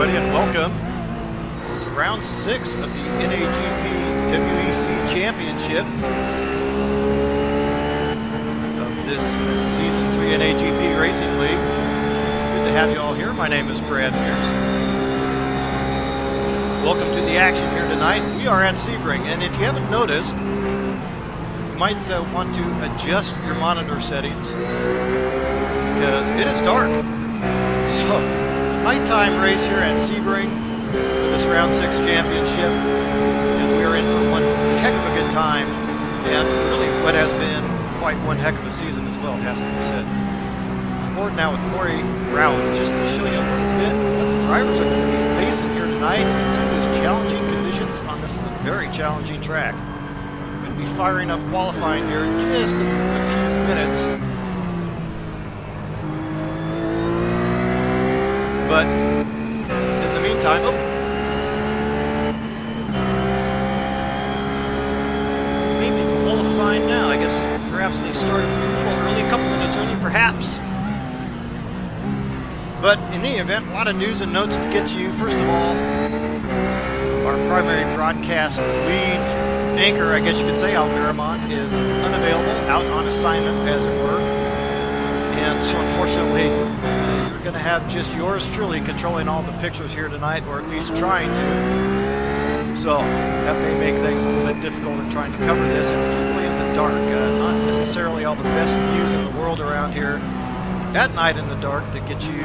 everybody, and welcome to round 6 of the NAGP WEC Championship of this Season 3 NAGP Racing League. Good to have you all here. My name is Brad Mears. Welcome to the action here tonight. We are at Sebring, and if you haven't noticed, you might want to adjust your monitor settings because it is dark. So, nighttime race here at Sebring for this round 6 championship, and we are in for one heck of a good time, and really what has been quite one heck of a season as well, has to be said. I'm board now with Corey Brown, just to show you a little bit what the drivers are going to be facing here tonight, and some of these challenging conditions on this very challenging track. We're going to be firing up qualifying here in just a few minutes. But in the meantime, maybe qualifying now. I guess perhaps they started a little early, a couple minutes early, perhaps. But in any event, a lot of news and notes to get to you. First of all, our primary broadcast lead anchor, I guess you could say, Al Miramont, is unavailable, out on assignment, as it were. And so unfortunately, we're going to have just yours truly controlling all the pictures here tonight, or at least trying to. So that may make things a little bit difficult in trying to cover this, and particularly in the dark. Not necessarily all the best views in the world around here at night in the dark to get you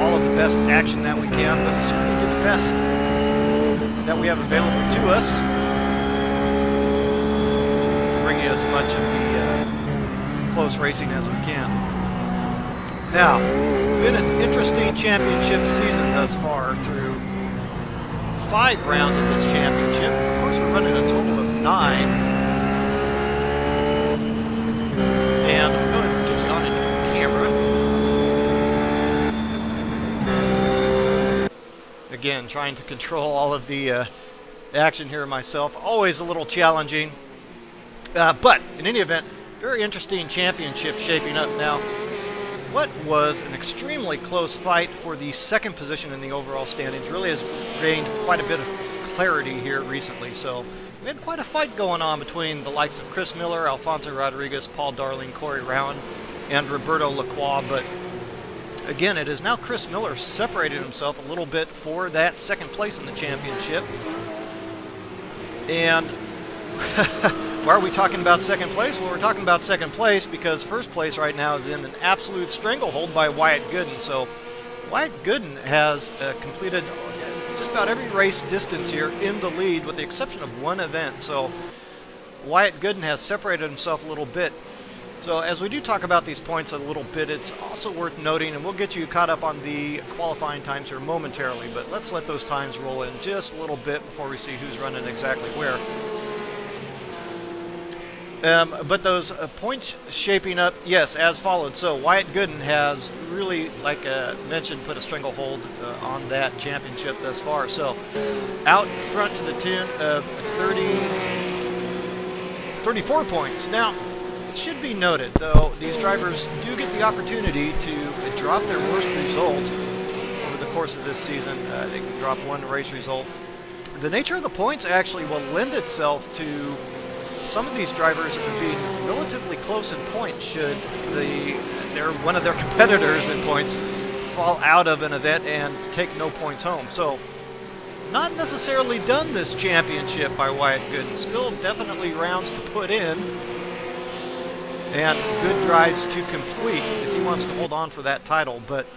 all of the best action that we can, but we certainly do the best that we have available to us to bring you as much of the close racing as we can. Now, been an interesting championship season thus far through 5 rounds of this championship. Of course, we're running a total of 9. And I'm going to get you on into the camera. Again, trying to control all of the action here myself. Always a little challenging. But in any event, very interesting championship shaping up now. What was an extremely close fight for the second position in the overall standings really has gained quite a bit of clarity here recently. So we had quite a fight going on between the likes of Chris Miller, Alfonso Rodriguez, Paul Darling, Corey Rowan, and Roberto Lacroix. But again, it is now Chris Miller separated himself a little bit for that second place in the championship. And why are we talking about second place? Well, we're talking about second place because first place right now is in an absolute stranglehold by Wyatt Gooden. So Wyatt Gooden has completed just about every race distance here in the lead with the exception of one event. So Wyatt Gooden has separated himself a little bit. So as we do talk about these points a little bit, it's also worth noting, and we'll get you caught up on the qualifying times here momentarily, but let's let those times roll in just a little bit before we see who's running exactly where. But those points shaping up, yes, as followed. So Wyatt Gooden has really, like mentioned, put a stranglehold on that championship thus far. So out front to the tune of 34 points. Now, it should be noted, though, these drivers do get the opportunity to drop their worst result over the course of this season. They can drop one race result. The nature of the points actually will lend itself to some of these drivers being relatively close in points should one of their competitors in points fall out of an event and take no points home. So, not necessarily done this championship by Wyatt Gooden. Still definitely rounds to put in and good drives to complete if he wants to hold on for that title. But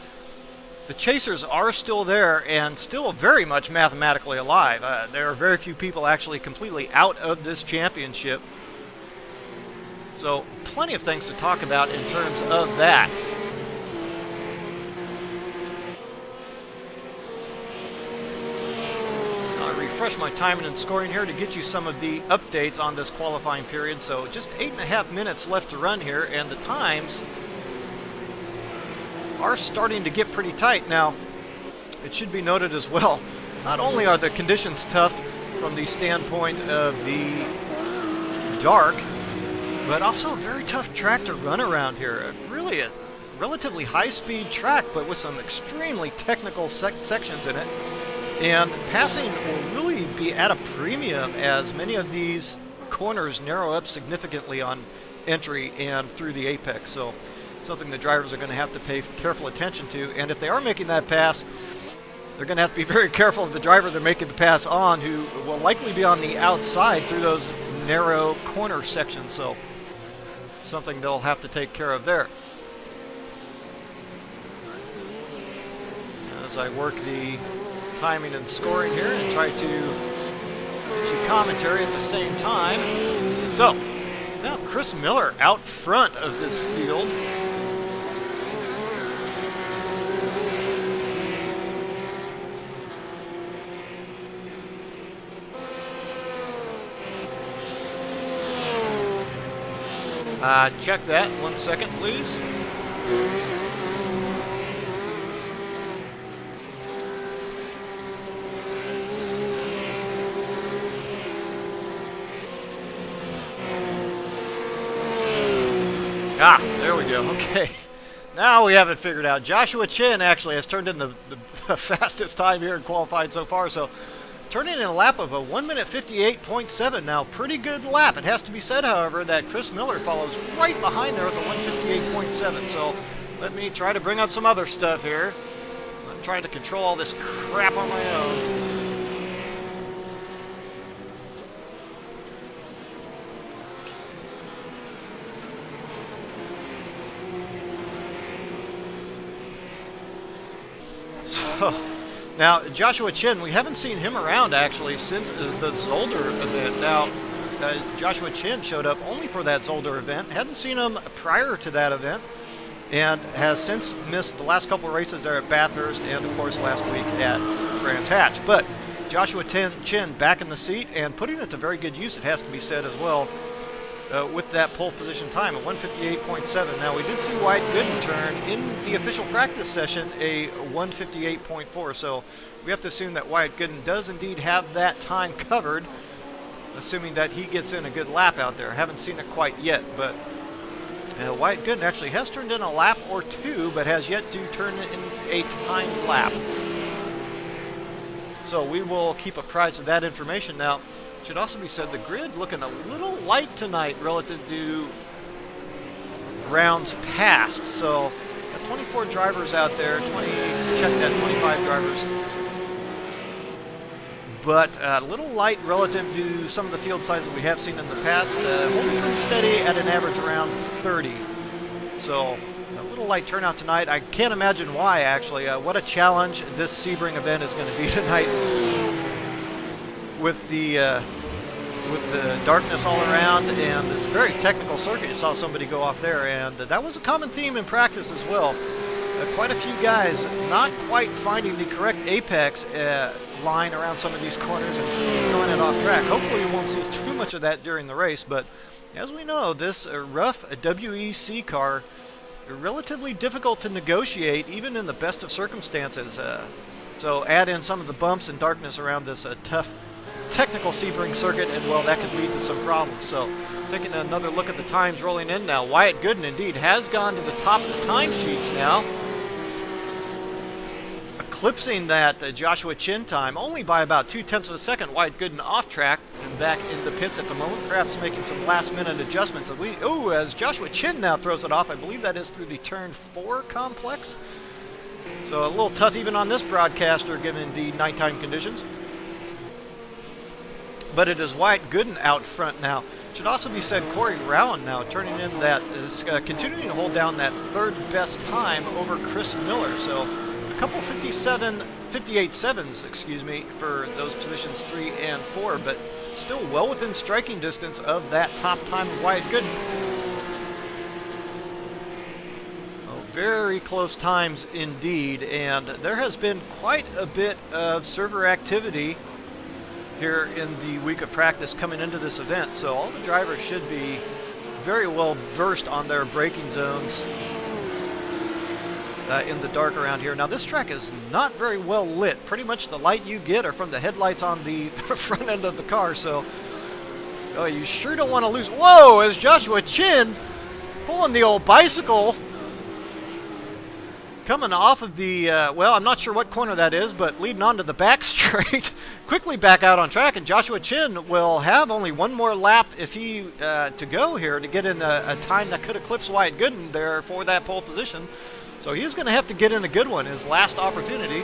the chasers are still there and still very much mathematically alive. There are very few people actually completely out of this championship. So plenty of things to talk about in terms of that. I'll refresh my timing and scoring here to get you some of the updates on this qualifying period. So just 8.5 minutes left to run here, and the times are starting to get pretty tight. Now, it should be noted as well, not only are the conditions tough from the standpoint of the dark, but also a very tough track to run around here. Really a relatively high-speed track, but with some extremely technical sections in it. And passing will really be at a premium as many of these corners narrow up significantly on entry and through the apex. So something the drivers are going to have to pay careful attention to. And if they are making that pass, they're going to have to be very careful of the driver they're making the pass on, who will likely be on the outside through those narrow corner sections. So something they'll have to take care of there. As I work the timing and scoring here and try to do commentary at the same time. So now Chris Miller out front of this field. Check that 1 second, please. There we go. Okay. Now we have it figured out. Joshua Chin actually has turned in the fastest time here in qualifying so far. So turning in a lap of a 1 minute 58.7. Now, pretty good lap. It has to be said, however, that Chris Miller follows right behind there with a 158.7. So let me try to bring up some other stuff here. I'm trying to control all this crap on my own. Now, Joshua Chin, we haven't seen him around, actually, since the Zolder event. Now, Joshua Chin showed up only for that Zolder event. Hadn't seen him prior to that event, and has since missed the last couple of races there at Bathurst and, of course, last week at Brands Hatch. But Joshua Chin back in the seat and putting it to very good use, it has to be said as well, with that pole position time at 158.7. Now, we did see Wyatt Gooden turn in the official practice session a 158.4, so we have to assume that Wyatt Gooden does indeed have that time covered, assuming that he gets in a good lap out there. Haven't seen it quite yet, but Wyatt Gooden actually has turned in a lap or two, but has yet to turn in a timed lap. So we will keep apprised of that information. Now, should also be said, the grid looking a little light tonight relative to rounds past. So 24 drivers out there, check that, 25 drivers. But a little light relative to some of the field sizes we have seen in the past. Holding pretty steady at an average around 30. So a little light turnout tonight. I can't imagine why, actually. What a challenge this Sebring event is going to be tonight. With the darkness all around and this very technical circuit. You saw somebody go off there, and that was a common theme in practice as well. Quite a few guys not quite finding the correct apex line around some of these corners and throwing it off track. Hopefully you won't see too much of that during the race, but as we know, this RUF WEC car relatively difficult to negotiate even in the best of circumstances. So add in some of the bumps and darkness around this tough technical Sebring circuit, and well, that could lead to some problems. So taking another look at the times rolling in now, Wyatt Gooden indeed has gone to the top of the timesheets now, eclipsing that Joshua Chin time only by about 0.2 of a second. Wyatt Gooden off track and back in the pits at the moment, perhaps making some last minute adjustments. As Joshua Chin now throws it off, I believe that is through the turn 4 complex. So a little tough even on this broadcaster given the nighttime conditions. But it is Wyatt Gooden out front now. Should also be said, Corey Rowan now turning in that is continuing to hold down that third best time over Chris Miller. So a couple 58.7s, excuse me, for those positions 3 and 4, but still well within striking distance of that top time of Wyatt Gooden. Oh, very close times indeed, and there has been quite a bit of server activity here in the week of practice coming into this event, so all the drivers should be very well versed on their braking zones in the dark around here. Now, this track is not very well lit. Pretty much the light you get are from the headlights on the front end of the car, so you sure don't want to lose. Whoa, as Joshua Chin pulling the old bicycle Coming off of the, well, I'm not sure what corner that is, but leading onto the back straight, quickly back out on track, and Joshua Chin will have only one more lap if he to go here to get in a time that could eclipse Wyatt Gooden there for that pole position. So he's going to have to get in a good one, his last opportunity.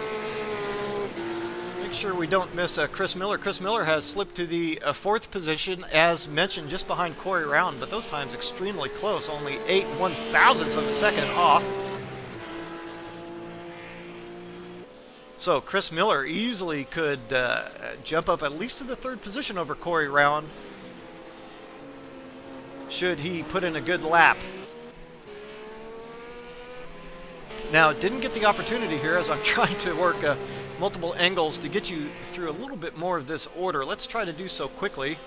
Make sure we don't miss Chris Miller. Chris Miller has slipped to the 4th position, as mentioned, just behind Corey Round, but those times extremely close, only 8 1/1000ths of a second off. So Chris Miller easily could jump up at least to the 3rd position over Corey Round should he put in a good lap. Now, didn't get the opportunity here as I'm trying to work multiple angles to get you through a little bit more of this order. Let's try to do so quickly.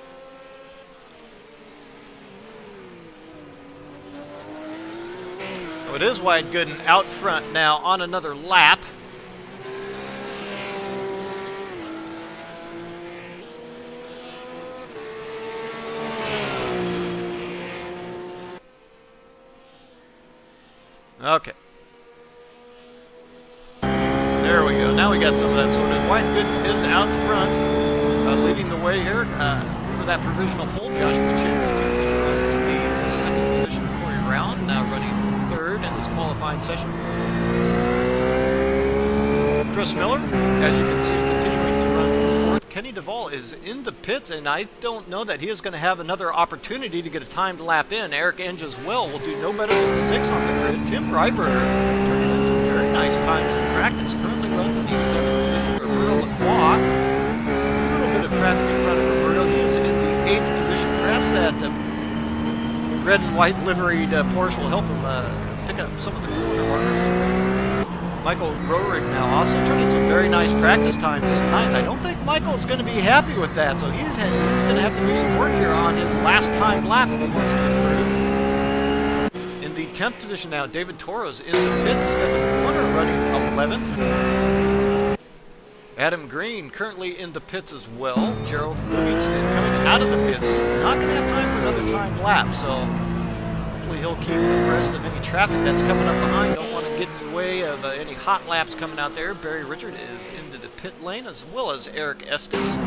So it is Wyatt Gooden out front now on another lap. Okay. There we go. Now we got some of that sorted. Wyatt Gooden is out front, leading the way here for that provisional pole. Joshua Chin in the 2nd position. Corey Round now running 3rd in this qualifying session. Chris Miller, as you can see, continuing to run 4th. Kenny Duvall is in the pits, and I don't know that he is going to have another opportunity to get a timed lap in. Eric Enge as well will do no better than 6th on the grid. Tim Reiberger turning in some very nice times in practice. Currently runs in the 7th position. Roberto Lacroix, a little bit of traffic in front of Roberto. He is in the 8th position. Perhaps that red and white liveried Porsche will help him pick up some of the corner markers. Michael Rohrig now also turning some very nice practice times in 9th. I don't think Michael's going to be happy with that, so he's going to have to do some work here on his last timed lap if he wants to improve. In the 10th position now, David Toro's in the pits. Stephen Warner running 11th. Adam Green currently in the pits as well. Gerald Livingston coming out of the pits. He's not going to have time for another timed lap, so hopefully he'll keep abreast of any traffic that's coming up behind. Don't want to get in the way of any hot laps coming out there. Barry Richard is into the pit lane, as well as Eric Estes.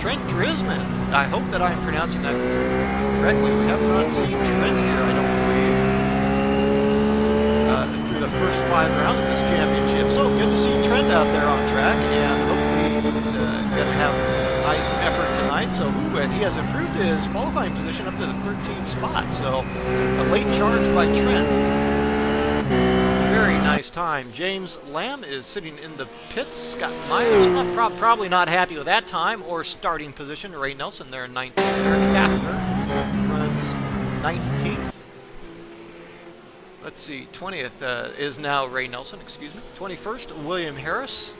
Trent Drisman, I hope that I'm pronouncing that correctly. We have not seen Trent here, I don't believe, through the first 5 rounds of this championship. So good to see Trent out there on track, and hopefully he's going to have a nice effort tonight. So and he has improved his qualifying position up to the 13th spot. So a late charge by Trent. Very nice time. James Lamb is sitting in the pits. Scott Myers probably not happy with that time or starting position. Ray Nelson there in 19th. Eric Gaffner runs 19th. Let's see, 20th is now Ray Nelson, excuse me. 21st, William Harris.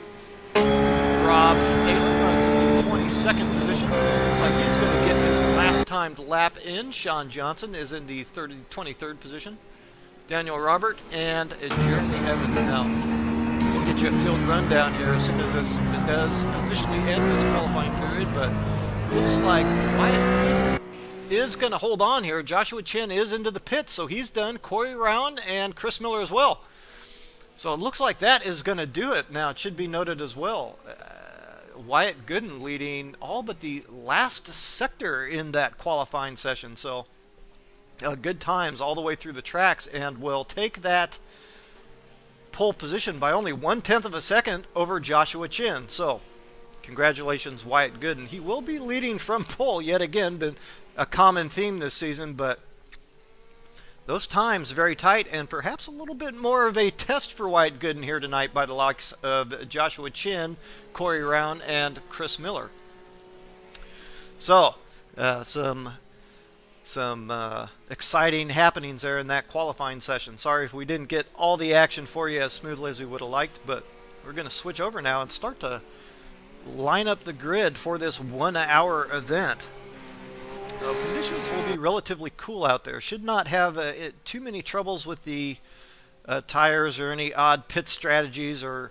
Rob Naylor runs in the 22nd position. Looks like he's going to get his last timed lap in. Sean Johnson is in the 23rd position. Daniel Robert and Jeremy Evans now. We'll get you a field rundown here as soon as this does officially end this qualifying period, but looks like Wyatt is going to hold on here. Joshua Chin is into the pits, so he's done. Corey Round and Chris Miller as well. So it looks like that is going to do it. Now, it should be noted as well, Wyatt Gooden leading all but the last sector in that qualifying session. So good times all the way through the tracks, and will take that pole position by only 1/10 of a second over Joshua Chin. So congratulations, Wyatt Gooden. He will be leading from pole yet again, been a common theme this season, but those times very tight, and perhaps a little bit more of a test for Wyatt Gooden here tonight by the likes of Joshua Chin, Corey Round, and Chris Miller. So some exciting happenings there in that qualifying session. Sorry if we didn't get all the action for you as smoothly as we would have liked, but we're going to switch over now and start to line up the grid for this 1-hour event. Conditions will be relatively cool out there. Should not have too many troubles with the tires or any odd pit strategies or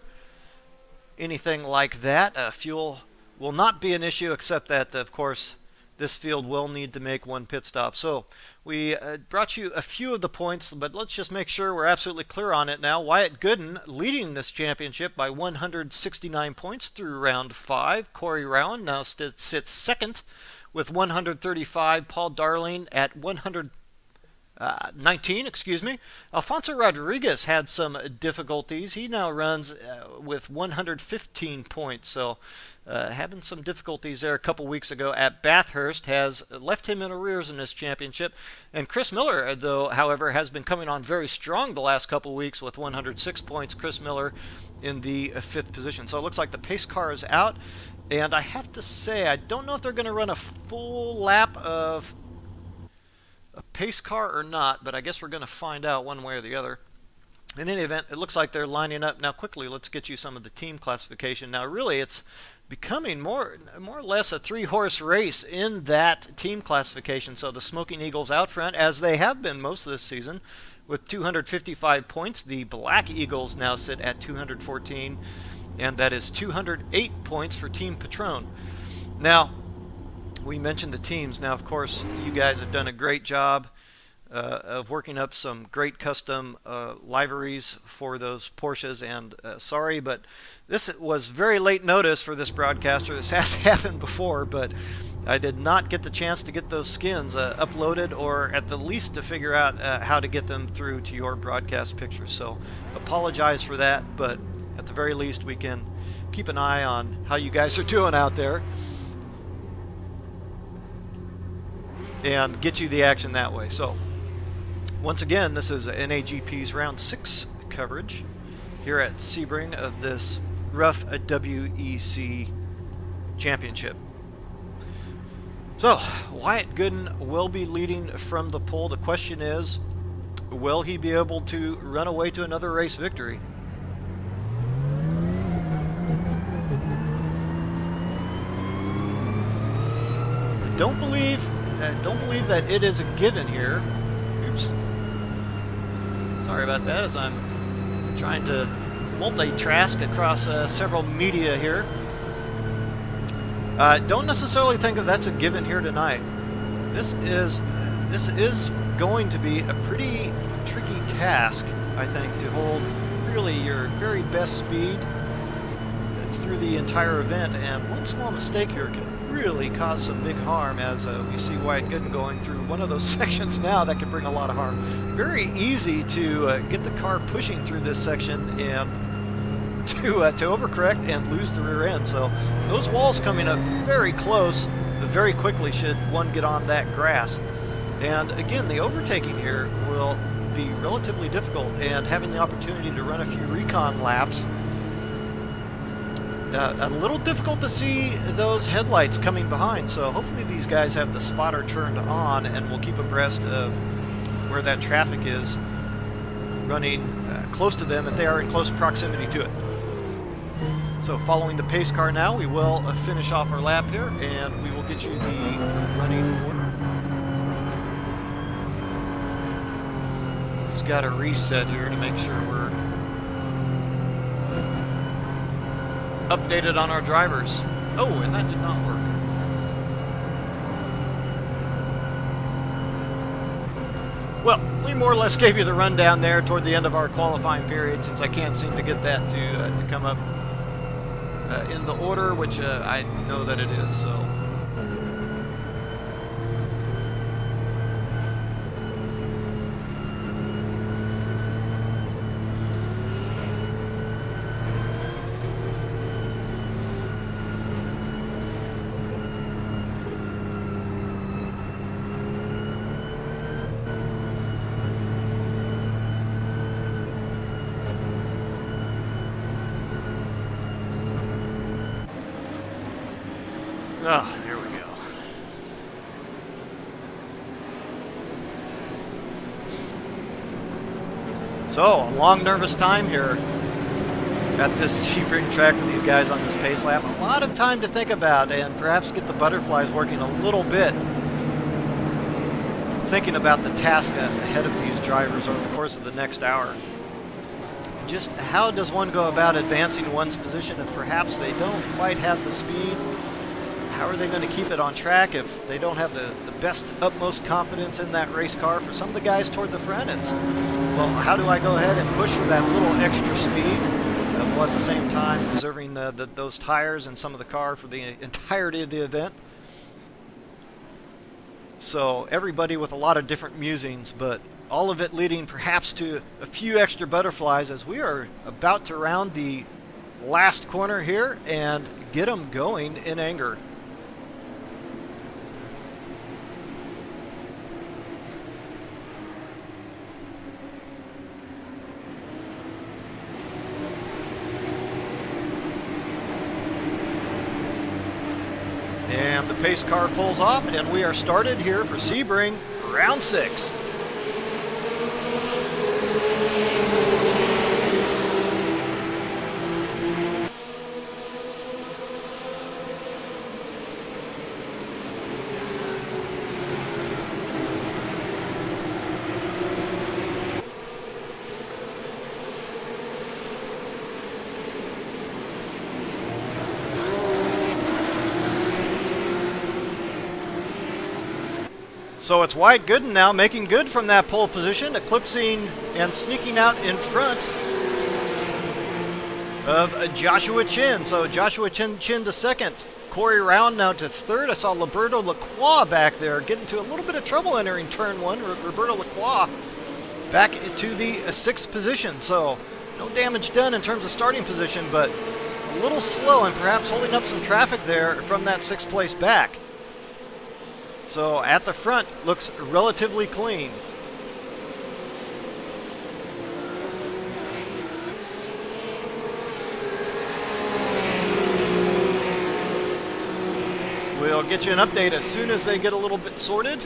anything like that. Fuel will not be an issue, except that, of course, this field will need to make one pit stop. So we brought you a few of the points, but let's just make sure we're absolutely clear on it now. Wyatt Gooden leading this championship by 169 points through round 5. Corey Rowan now sits second with 135. Paul Darling at 19, excuse me. Alfonso Rodriguez had some difficulties. He now runs with 115 points, so having some difficulties there a couple weeks ago at Bathurst has left him in arrears in this championship. And Chris Miller, though, however, has been coming on very strong the last couple weeks with 106 points. Chris Miller in the 5th position. So it looks like the pace car is out, and I have to say, I don't know if they're going to run a full lap of a pace car or not, but I guess we're going to find out one way or the other. In any event, it looks like they're lining up. Now quickly, let's get you some of the team classification. Now really, it's becoming more or less a 3-horse race in that team classification. So the Smoking Eagles out front, as they have been most of this season, with 255 points. The Black Eagles now sit at 214, and that is 208 points for Team Patron. Now, we mentioned the teams. Now, of course, you guys have done a great job of working up some great custom liveries for those Porsches. And sorry, but this was very late notice for this broadcaster. This has happened before, but I did not get the chance to get those skins uploaded, or at the least to figure out how to get them through to your broadcast pictures. So apologize for that, but at the very least, we can keep an eye on how you guys are doing out there and get you the action that way. So once again, this is NAGP's round 6 coverage here at Sebring of this RUF WEC championship. So Wyatt Gooden will be leading from the pole. The question is, will he be able to run away to another race victory? Don't believe that it is a given here. Oops. Sorry about that, as I'm trying to multitask across several media here. Don't necessarily think that that's a given here tonight. This is going to be a pretty tricky task, I think, to hold really your very best speed through the entire event, and one small mistake here can really cause some big harm, as we see Wyatt Gooden going through one of those sections now that can bring a lot of harm. Very easy to get the car pushing through this section and to overcorrect and lose the rear end. So those walls coming up very close, very quickly should one get on that grass. And again, the overtaking here will be relatively difficult, and having the opportunity to run a few recon laps. A little difficult to see those headlights coming behind, so hopefully these guys have the spotter turned on and will keep abreast of where that traffic is running close to them if they are in close proximity to it. So following the pace car now, we will finish off our lap here, and we will get you the running order. Just got to reset here to make sure we're updated on our drivers. Oh, and that did not work. Well, we more or less gave you the rundown there toward the end of our qualifying period, since I can't seem to get that to come up in the order, which I know that it is. So. Ah, here we go. So, a long, nervous time here at this Sebring track for these guys on this pace lap. A lot of time to think about and perhaps get the butterflies working a little bit. Thinking about the task ahead of these drivers over the course of the next hour. Just how does one go about advancing one's position if perhaps they don't quite have the speed? how are they going to keep it on track if they don't have the best, utmost confidence in that race car? For some of the guys toward the front, it's, well, how do I go ahead and push for that little extra speed, while at the same time preserving those tires and some of the car for the entirety of the event? So everybody with a lot of different musings, but all of it leading perhaps to a few extra butterflies as we are about to round the last corner here and get them going in anger. And the pace car pulls off, and we are started here for Sebring, round 6. So it's Wyatt Gooden now making good from that pole position, eclipsing and sneaking out in front of Joshua Chin. So Joshua Chin to second. Corey Round now to third. I saw Roberto Lacroix back there getting into a little bit of trouble entering turn 1. Roberto Lacroix back to the 6th position. So no damage done in terms of starting position, but a little slow and perhaps holding up some traffic there from that 6th place back. So at the front, looks relatively clean. We'll get you an update as soon as they get a little bit sorted.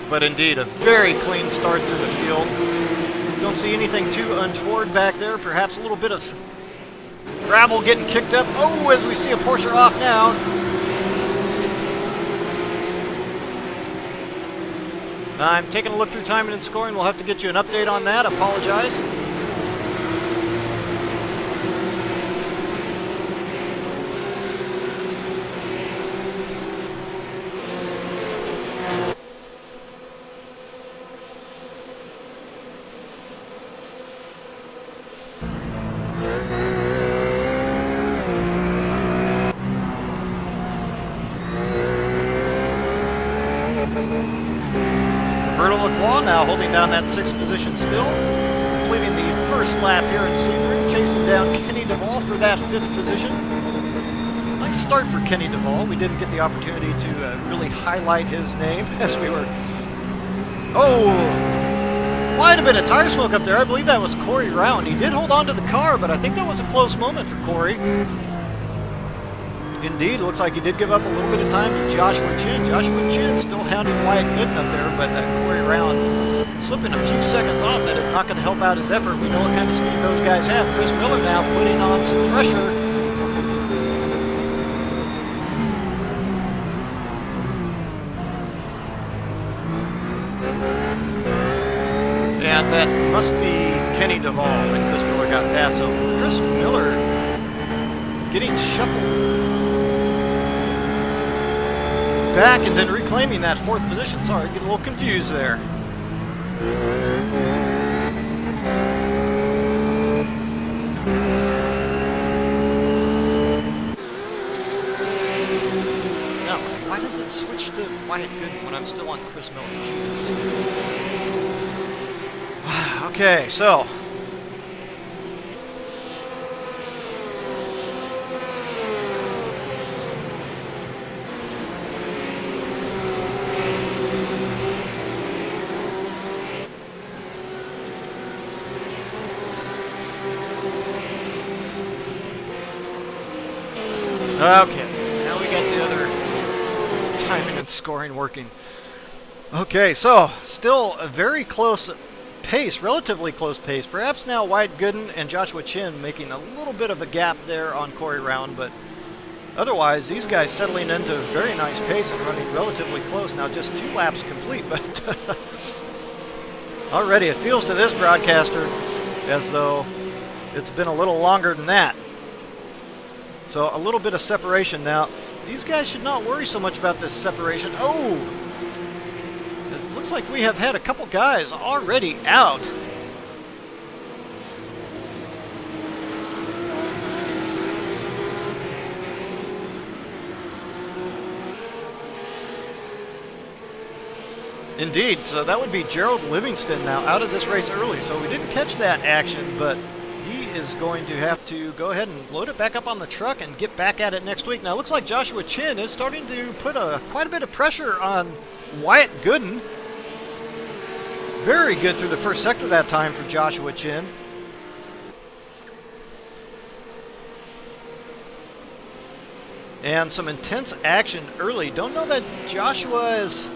But indeed, a very clean start through the field. Don't see anything too untoward back there. Perhaps a little bit of gravel getting kicked up. Oh, as we see a Porsche off now. I'm taking a look through timing and scoring. We'll have to get you an update on that. Apologize. Now holding down that 6th position still, completing the first lap here at Sebring, chasing down Kenny Duvall for that 5th position. Nice start for Kenny Duvall. We didn't get the opportunity to really highlight his name as we were... Oh! Quite a bit of tire smoke up there. I believe that was Corey Round. He did hold on to the car, but I think that was a close moment for Corey. Indeed, looks like he did give up a little bit of time to Joshua Chin. Joshua Chin still hounding Wyatt Gooden up there, but Corey Round slipping a few seconds off. That is not going to help out his effort. We know what kind of speed those guys have. Chris Miller now putting on some pressure. And that must be Kenny Duvall that Chris Miller got past. So Chris Miller getting shuffled back and then reclaiming that 4th position. Sorry, getting a little confused there. Now, why does it switch to Wyatt Gooden when I'm still on Chris Miller? Jesus. Okay, so okay, now we got the other timing and scoring working. Okay, so still a very close pace, relatively close pace. Perhaps now Wyatt Gooden and Joshua Chin making a little bit of a gap there on Corey Round, but otherwise these guys settling into a very nice pace and running relatively close. Now just 2 laps complete, but already it feels to this broadcaster as though It's been a little longer than that. So a little bit of separation now. These guys should not worry so much about this separation. Oh! It looks like we have had a couple guys already out. Indeed, so that would be Gerald Livingston now out of this race early. So we didn't catch that action, but he is going to have to go ahead and load it back up on the truck and get back at it next week. Now it looks like Joshua Chin is starting to put quite a bit of pressure on Wyatt Gooden. Very good through the first sector that time for Joshua Chin. And some intense action early. Don't know that Joshua is...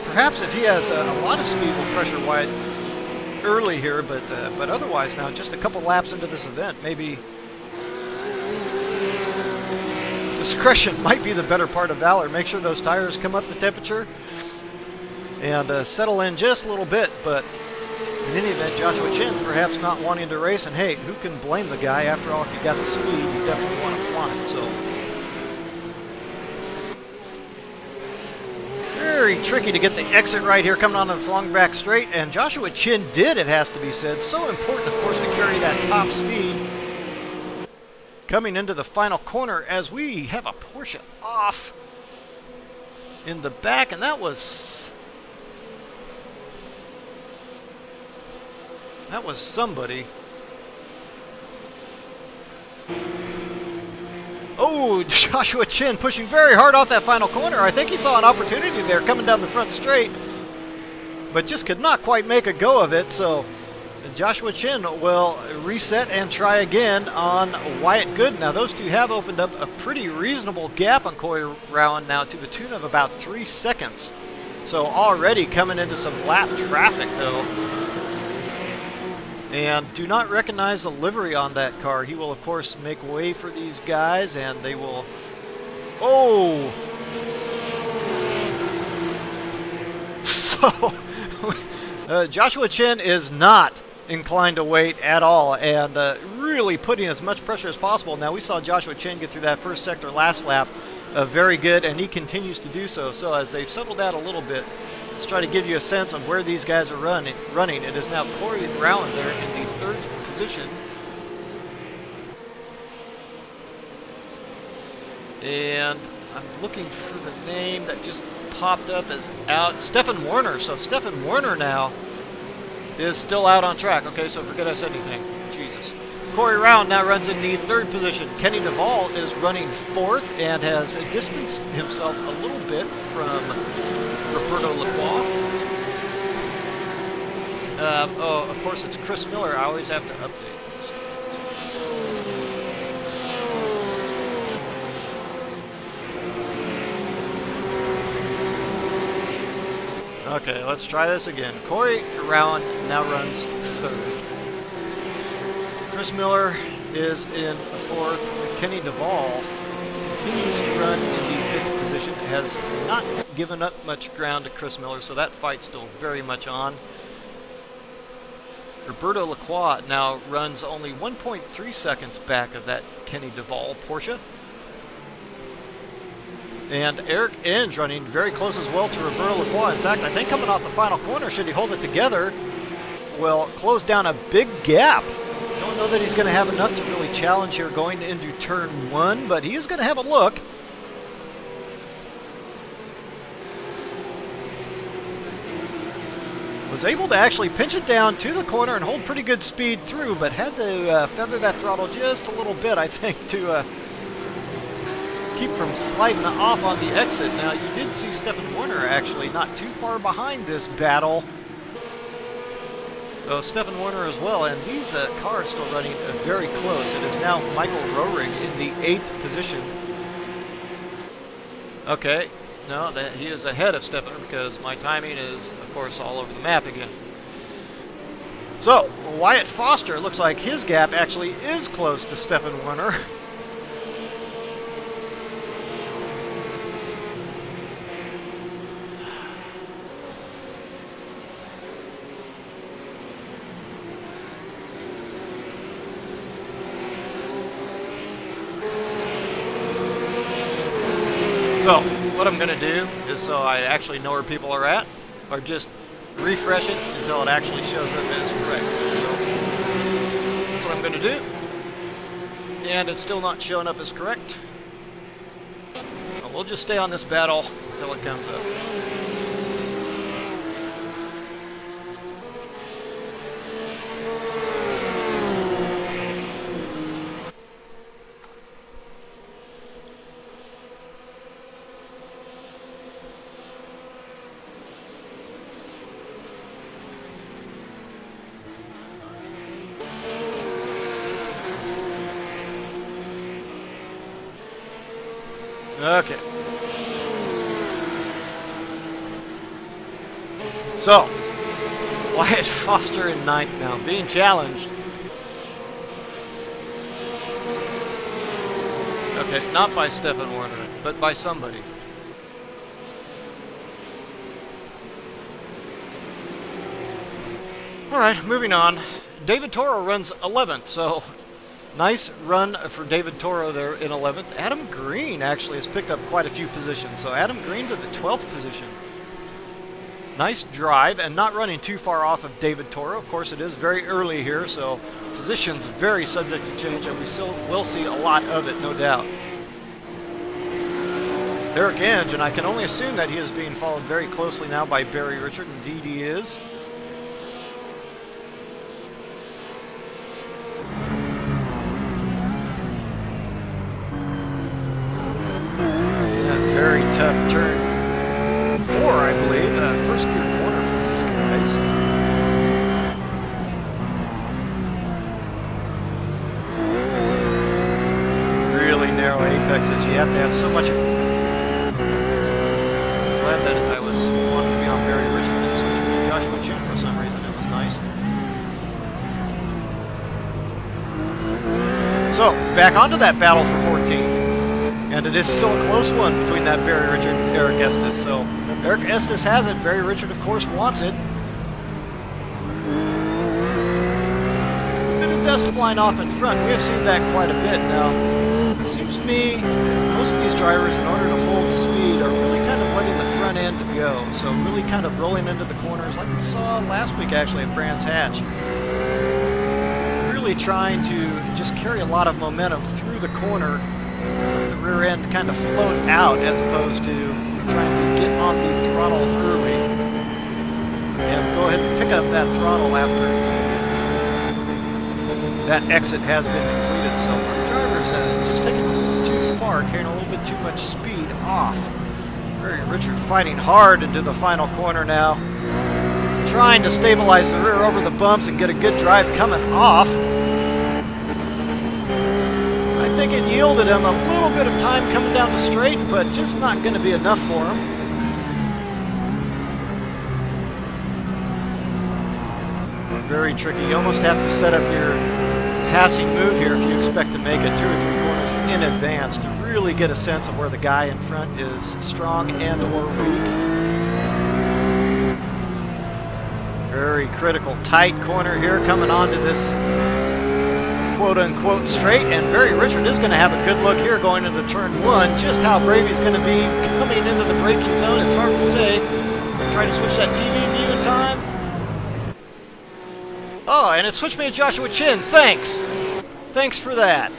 Perhaps if he has a lot of speed, will pressure Wyatt early here, but otherwise now, just a couple laps into this event, maybe discretion might be the better part of valor. Make sure those tires come up the temperature and settle in just a little bit, but in any event, Joshua Chin perhaps not wanting to race, and hey, who can blame the guy? After all, if you got the speed, you definitely want to flaunt it, so... Very tricky to get the exit right here coming on this long back straight, and Joshua Chin did, it has to be said. So important, of course, to carry that top speed. Coming into the final corner as we have a Porsche off in the back, and that was somebody. Oh, Joshua Chin pushing very hard off that final corner. I think he saw an opportunity there coming down the front straight, but just could not quite make a go of it. So Joshua Chin will reset and try again on Wyatt Gooden. Now those two have opened up a pretty reasonable gap on Corey Rowan now to the tune of about 3 seconds. So already coming into some lap traffic though. And do not recognize the livery on that car. He will, of course, make way for these guys, and they will... Oh! So, Joshua Chin is not inclined to wait at all, and really putting as much pressure as possible. Now, we saw Joshua Chin get through that first sector last lap very good, and he continues to do so. So, as they've settled out a little bit, let's try to give you a sense of where these guys are running. It is now Corey Rowan there in the 3rd position. And I'm looking for the name that just popped up as out. Stephen Warner. So Stephen Warner now is still out on track. Okay, so forget I said anything. Jesus. Corey Rowan now runs in the 3rd position. Kenny Duvall is running 4th and has distanced himself a little bit from Roberto Lacroix. Oh, of course, it's Chris Miller. I always have to update this. Okay, let's try this again. Corey Rowan now runs 3rd. Chris Miller is in 4th. Kenny Duvall continues to run in the 5th position. Has not given up much ground to Chris Miller, so that fight's still very much on. Roberto Lacroix now runs only 1.3 seconds back of that Kenny Duvall Porsche. And Eric Inge running very close as well to Roberto Lacroix. In fact, I think coming off the final corner, should he hold it together, will close down a big gap. Don't know that he's going to have enough to really challenge here going into turn 1, but he is going to have a look. Was able to actually pinch it down to the corner and hold pretty good speed through, but had to feather that throttle just a little bit, I think, to keep from sliding off on the exit. Now, you did see Stephen Warner actually not too far behind this battle. So Stephen Warner as well, and these cars still running very close. It is now Michael Rohrig in the 8th position. Okay. No, he is ahead of Stephen because my timing is, of course, all over the map again. So, Wyatt Foster looks like his gap actually is close to Stephen Warner. So, what I'm going to do is, so I actually know where people are at, or just refresh it until it actually shows up as correct. So, that's what I'm going to do. And it's still not showing up as correct. So we'll just stay on this battle until it comes up. Okay. So, Wyatt Foster in 9th now, being challenged. Okay, not by Stefan Warner, but by somebody. Alright, moving on. David Toro runs 11th, so nice run for David Toro there in 11th. Adam Green actually has picked up quite a few positions. So Adam Green to the 12th position. Nice drive and not running too far off of David Toro. Of course, it is very early here, so positions very subject to change, and we still will see a lot of it, no doubt. Eric Enge, and I can only assume that he is being followed very closely now by Barry Richard. Indeed he is. Very tough turn 4, I believe. First gear corner for these guys. Really narrow apexes. You have to have so much. Glad that I was wanting to be on Barry Richard and switch to Joshua Chin for some reason. It was nice. So, back onto that battle for 14th. And it is still a close one between that Barry Richard and Eric Estes. So Eric Estes has it. Barry Richard, of course, wants it. A bit of dust flying off in front. We have seen that quite a bit now. It seems to me most of these drivers, in order to hold speed, are really kind of letting the front end go. So really kind of rolling into the corners like we saw last week actually at Brands Hatch. Really trying to just carry a lot of momentum through the corner. The rear end kind of float out as opposed to trying to get on the throttle early and go ahead and pick up that throttle after that exit has been completed. So our drivers just taking it a little too far, carrying a little bit too much speed off. Barry Richard fighting hard into the final corner now, trying to stabilize the rear over the bumps and get a good drive coming off. I think it yielded him a little bit of time coming down the straight, but just not going to be enough for him. Very tricky. You almost have to set up your passing move here if you expect to make it 2 or 3 corners in advance to really get a sense of where the guy in front is strong and or weak. Very critical, tight corner here coming onto this quote-unquote straight, and Barry Richard is going to have a good look here going into turn 1. Just how brave he's going to be coming into the braking zone, it's hard to say. Try to switch that TV view in time. Oh, and it switched me to Joshua Chin. Thanks. Thanks for that.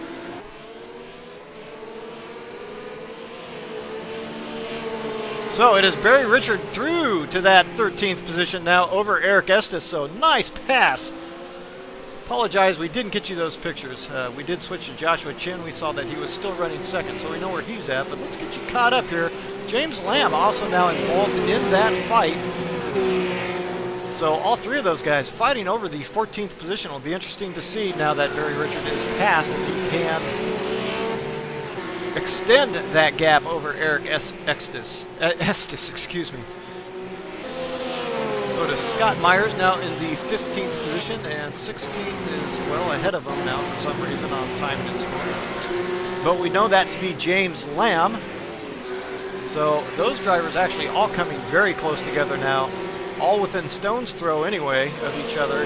So it is Barry Richard through to that 13th position now over Eric Estes. So nice pass. Apologize, we didn't get you those pictures. We did switch to Joshua Chin. We saw that he was still running second, so we know where he's at. But let's get you caught up here. James Lamb also now involved in that fight. So all 3 of those guys fighting over the 14th position. Will be interesting to see now that Barry Richard is passed if he can extend that gap over Eric Estes, excuse me. So does Scott Myers now in the 15th position, and 16th is well ahead of him now for some reason on time and score. But we know that to be James Lamb. So those drivers actually all coming very close together now, all within stone's throw anyway of each other.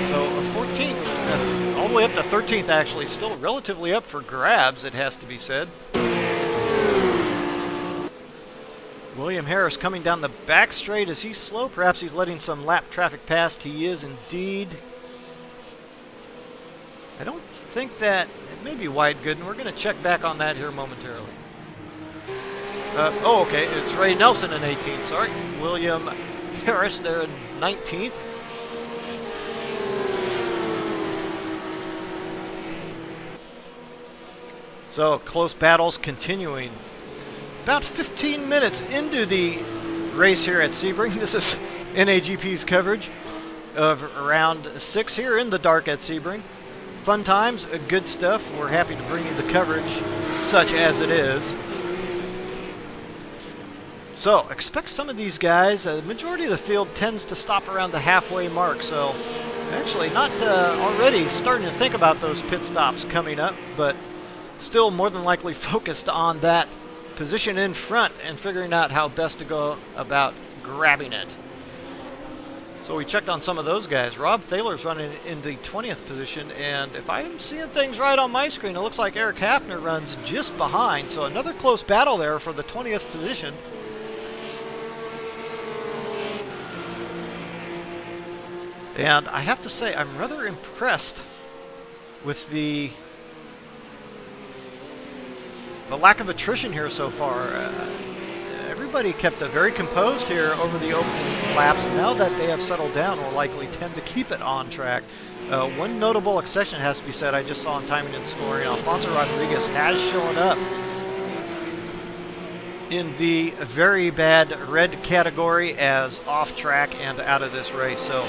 So a 14th, all the way up to 13th actually, still relatively up for grabs, it has to be said. William Harris coming down the back straight. Is he slow? Perhaps he's letting some lap traffic past. He is indeed. I don't think that. It may be Wyatt Gooden. We're going to check back on that here momentarily. Oh, okay. It's Ray Nelson in 18th. Sorry. William Harris there in 19th. So, close battles continuing. About 15 minutes into the race here at Sebring. This is NAGP's coverage of round 6 here in the dark at Sebring. Fun times, good stuff. We're happy to bring you the coverage such as it is. So, expect some of these guys. The majority of the field tends to stop around the halfway mark. So, actually not already starting to think about those pit stops coming up, but still more than likely focused on that position in front and figuring out how best to go about grabbing it. So we checked on some of those guys. Rob Thaler's running in the 20th position, and if I'm seeing things right on my screen, it looks like Eric Hafner runs just behind. So another close battle there for the 20th position. And I have to say, I'm rather impressed with the lack of attrition here so far. Everybody kept very composed here over the opening laps, and now that they have settled down, will likely tend to keep it on track. One notable exception has to be said. I just saw in timing and scoring, Alfonso Rodriguez has shown up in the very bad red category as off track and out of this race. So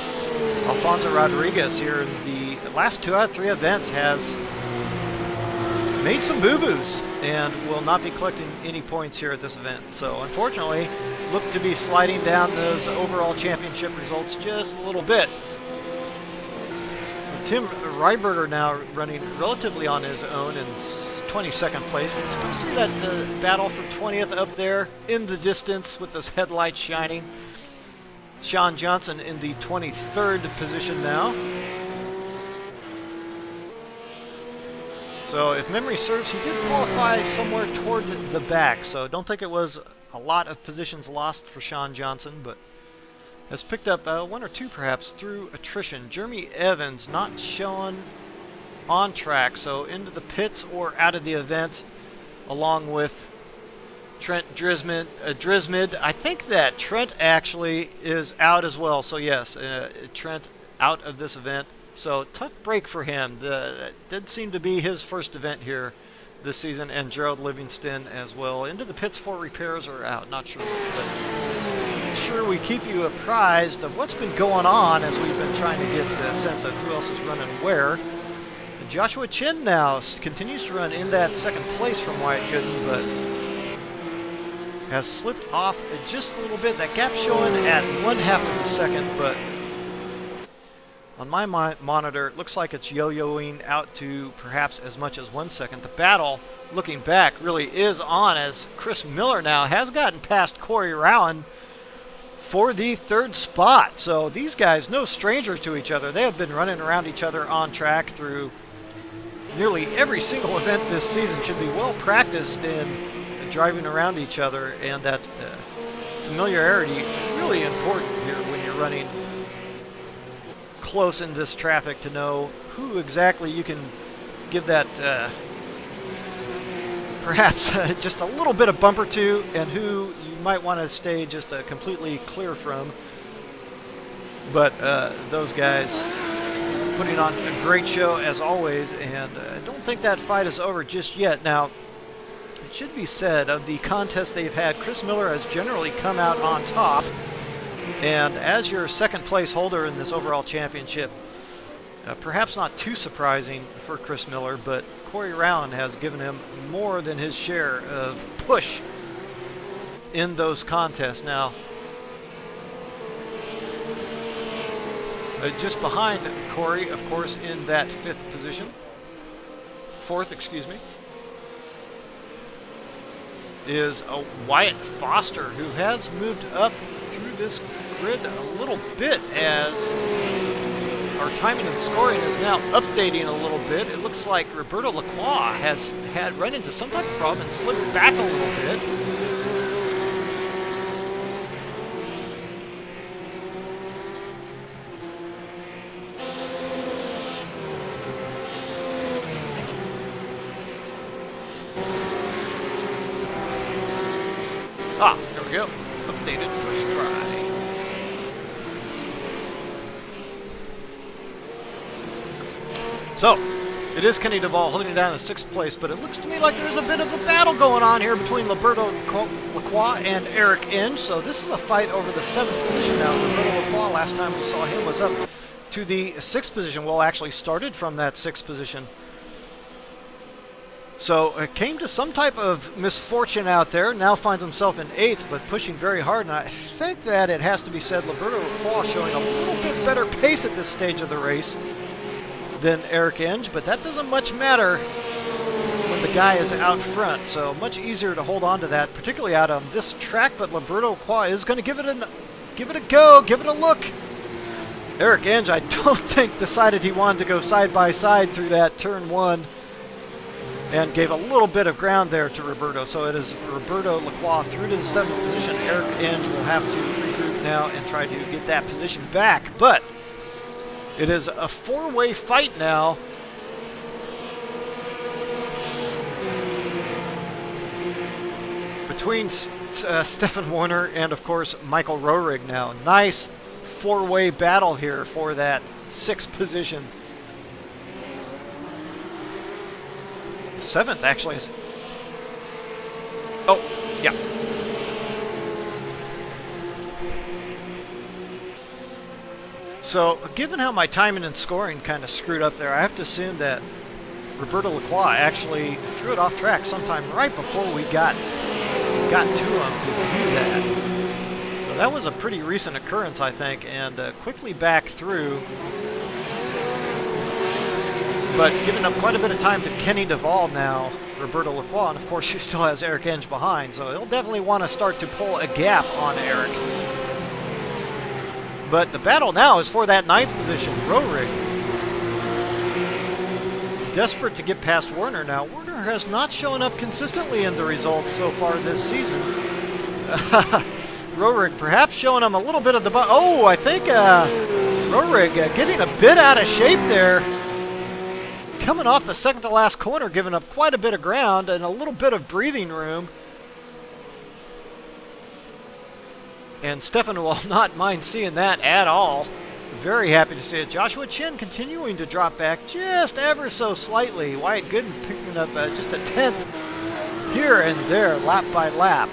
Alfonso Rodriguez here in the last 2 out of 3 events has made some boo-boos and will not be collecting any points here at this event. So unfortunately, look to be sliding down those overall championship results just a little bit. Tim Reiberger now running relatively on his own in 22nd place. You can still see that battle for 20th up there in the distance with those headlights shining. Sean Johnson in the 23rd position now. So if memory serves, he did qualify somewhere toward the back, so don't think it was a lot of positions lost for Sean Johnson, but has picked up 1 or 2 perhaps through attrition. Jeremy Evans not shown on track, so into the pits or out of the event, along with Trent Drismid. I think that Trent actually is out as well, so yes, Trent out of this event. So tough break for him. That did seem to be his first event here this season, and Gerald Livingston as well. Into the pits for repairs or out, not sure. But make sure we keep you apprised of what's been going on as we've been trying to get a sense of who else is running where. And Joshua Chin now continues to run in that 2nd place from Wyatt Gooden, but has slipped off just a little bit. That gap showing at 1/2 of a second, but on my monitor, it looks like it's yo-yoing out to perhaps as much as 1 second. The battle, looking back, really is on as Chris Miller now has gotten past Corey Rowan for the 3rd spot. So these guys, no stranger to each other. They have been running around each other on track through nearly every single event this season. Should be well practiced in driving around each other, and that familiarity really important here when you're running close in this traffic to know who exactly you can give that perhaps just a little bit of bumper to, and who you might want to stay just completely clear from. But those guys putting on a great show as always, and I don't think that fight is over just yet. Now, it should be said, of the contests they've had, Chris Miller has generally come out on top. And as your 2nd place holder in this overall championship, perhaps not too surprising for Chris Miller, but Corey Rowan has given him more than his share of push in those contests. Now, just behind Corey, of course, in that 5th position, 4th, excuse me, is Wyatt Foster, who has moved up through this grid a little bit as our timing and scoring is now updating a little bit. It looks like Roberto Lacroix has run into some type of problem and slipped back a little bit. Ah, there we go. Updated first try. So, it is Kenny Duvall holding it down in 6th place, but it looks to me like there's a bit of a battle going on here between Roberto Lacroix and Eric Inge. So this is a fight over the 7th position now. Roberto Lacroix, last time we saw him, was up to the 6th position. Well, actually started from that 6th position. So it came to some type of misfortune out there. Now finds himself in 8th, but pushing very hard. And I think that it has to be said, Roberto Lacroix showing a little bit better pace at this stage of the race than Eric Inge, but that doesn't much matter when the guy is out front. So much easier to hold on to that, particularly out on this track. But Roberto Lacroix is going to give it a go, give it a look. Eric Inge, I don't think, decided he wanted to go side by side through that turn 1. And gave a little bit of ground there to Roberto. So it is Roberto Lacroix through to the 7th position. Eric Inge will have to regroup now and try to get that position back. But it is a 4-way fight now. Between Stefan Warner and, of course, Michael Rohrig now. Nice 4-way battle here for that 6th position. 7th actually is. Oh, yeah. So, given how my timing and scoring kind of screwed up there, I have to assume that Roberto Lacroix actually threw it off track sometime right before we got to him to view that. So that was a pretty recent occurrence, I think, and quickly back through. But giving up quite a bit of time to Kenny Duvall now, Roberto Lacroix, and of course he still has Eric Inge behind, so he'll definitely want to start to pull a gap on Eric. But the battle now is for that 9th position, Rohrig. Desperate to get past Warner now. Warner has not shown up consistently in the results so far this season. Rohrig perhaps showing him a little bit of the... Oh, I think Rohrig getting a bit out of shape there. Coming off the second to last corner, giving up quite a bit of ground and a little bit of breathing room. And Stefan will not mind seeing that at all. Very happy to see it. Joshua Chin continuing to drop back just ever so slightly. Wyatt Gooden picking up just a 10th here and there, lap by lap.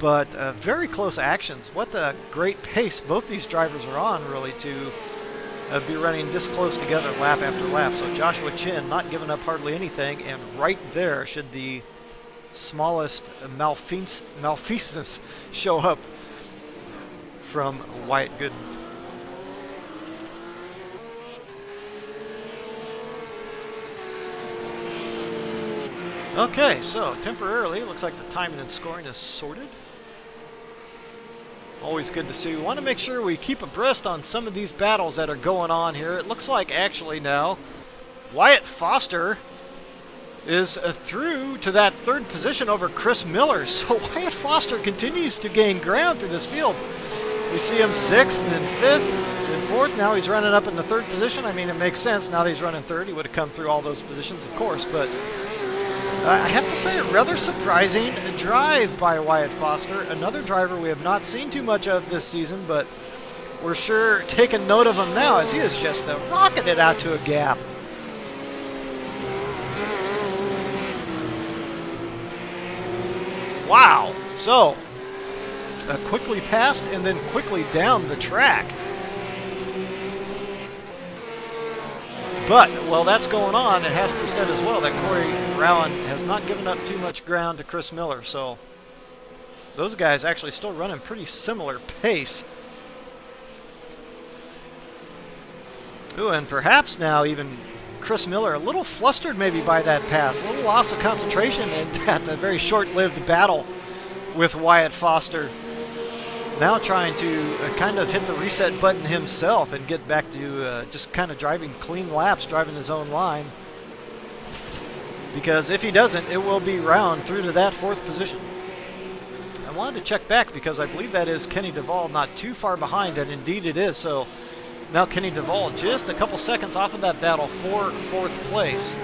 But very close actions. What a great pace both these drivers are on, really, to be running this close together lap after lap. So Joshua Chin not giving up hardly anything, and right there should the smallest malfeasance show up from Wyatt Gooden. Okay, so temporarily looks like the timing and scoring is sorted. Always good to see. We want to make sure we keep abreast on some of these battles that are going on here. It looks like actually now Wyatt Foster is through to that 3rd position over Chris Miller. So Wyatt Foster continues to gain ground through this field. We see him 6th and then 5th and 4th. Now he's running up in the 3rd position. I mean, it makes sense. Now that he's running 3rd, he would have come through all those positions, of course. But I have to say, a rather surprising drive by Wyatt Foster. Another driver we have not seen too much of this season, but we're sure taking note of him now as he is just rocketing it out to a gap. Wow. So, quickly past and then quickly down the track. But while that's going on, it has to be said as well that Corey Rowan has not given up too much ground to Chris Miller. So those guys actually still running pretty similar pace. Ooh, and perhaps now even Chris Miller a little flustered maybe by that pass. A little loss of concentration in that very short-lived battle with Wyatt Foster. Now trying to kind of hit the reset button himself and get back to just kind of driving clean laps, driving his own line. Because if he doesn't, it will be Rowan through to that 4th position. I wanted to check back because I believe that is Kenny Duvall not too far behind, and indeed it is. So now Kenny Duvall just a couple seconds off of that battle for 4th place.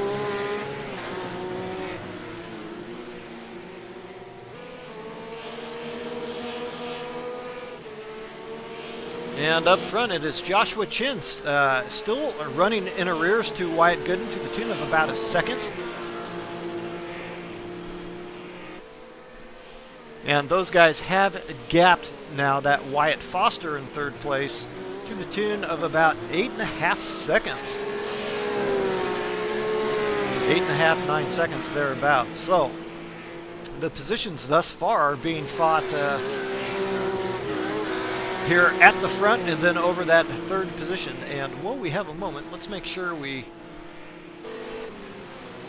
And up front, it is Joshua Chin, still running in arrears to Wyatt Gooden to the tune of about a second. And those guys have gapped now that Wyatt Foster in third place to the tune of about 8.5 seconds. 8.5, 9 seconds thereabouts. So the positions thus far are being fought here at the front and then over that third position. And while we have a moment, let's make sure we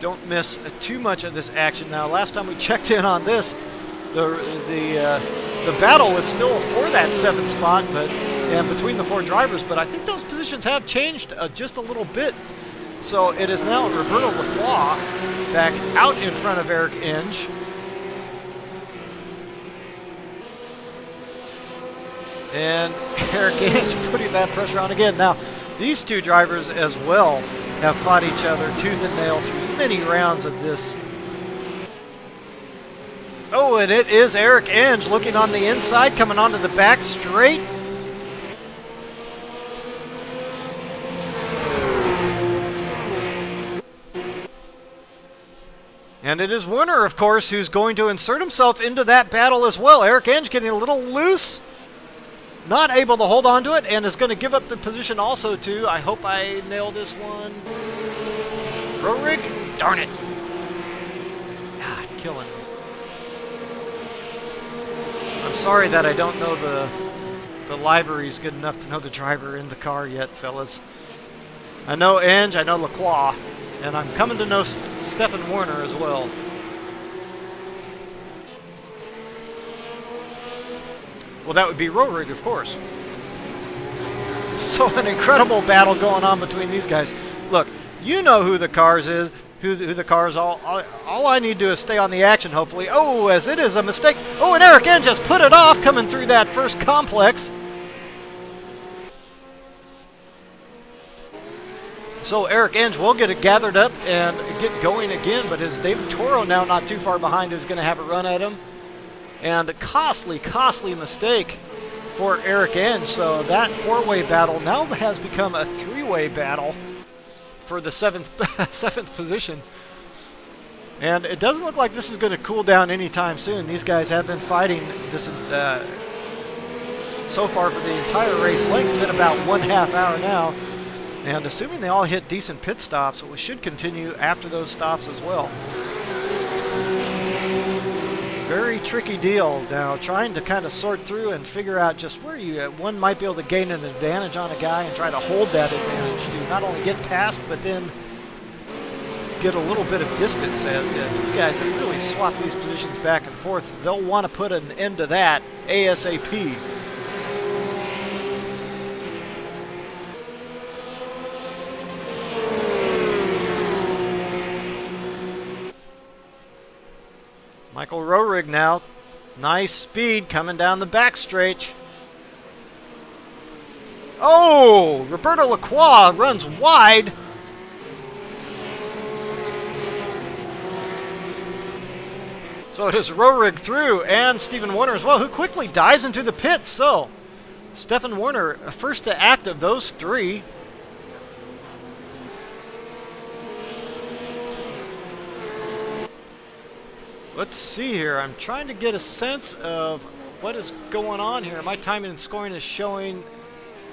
don't miss too much of this action. Now, last time we checked in on this, the battle was still for that 7th spot, and between the 4 drivers. But I think those positions have changed just a little bit. So it is now Roberto Lacroix back out in front of Eric Enge. And Eric Enge putting that pressure on again. Now, these 2 drivers as well have fought each other tooth and nail through many rounds of this. Oh, and it is Eric Enge looking on the inside, coming onto the back straight. And it is Werner, of course, who's going to insert himself into that battle as well. Eric Enge getting a little loose. Not able to hold on to it, and is going to give up the position also to, I hope I nail this one, Rorig. Darn it. God, killing. I'm sorry that I don't know the liveries good enough to know the driver in the car yet, fellas. I know Enge, I know Lacroix, and I'm coming to know Stefan Werner as well. Well, that would be Rorig, of course. So an incredible battle going on between these guys. Look, you know who the cars is, who the cars. All I need to do is stay on the action, hopefully. Oh, as it is a mistake. Oh, and Eric Enge just put it off coming through that first complex. So Eric Enge will get it gathered up and get going again, but is David Toro now not too far behind is going to have a run at him. And a costly, costly mistake for Eric Enge. So that 4-way battle now has become a 3-way battle for the 7th position. And it doesn't look like this is going to cool down anytime soon. These guys have been fighting this so far for the entire race length. Been about 1/2 hour now. And assuming they all hit decent pit stops, we should continue after those stops as well. Very tricky deal now, trying to kind of sort through and figure out just where one might be able to gain an advantage on a guy and try to hold that advantage to not only get past, but then get a little bit of distance as these guys have really swapped these positions back and forth. They'll want to put an end to that ASAP. Michael Rorig now, nice speed coming down the back stretch. Oh, Roberto Lacroix runs wide. So it is Rorig through and Stephen Werner as well, who quickly dives into the pits. So Stefan Werner, first to act of those 3. Let's see here. I'm trying to get a sense of what is going on here. My timing and scoring is showing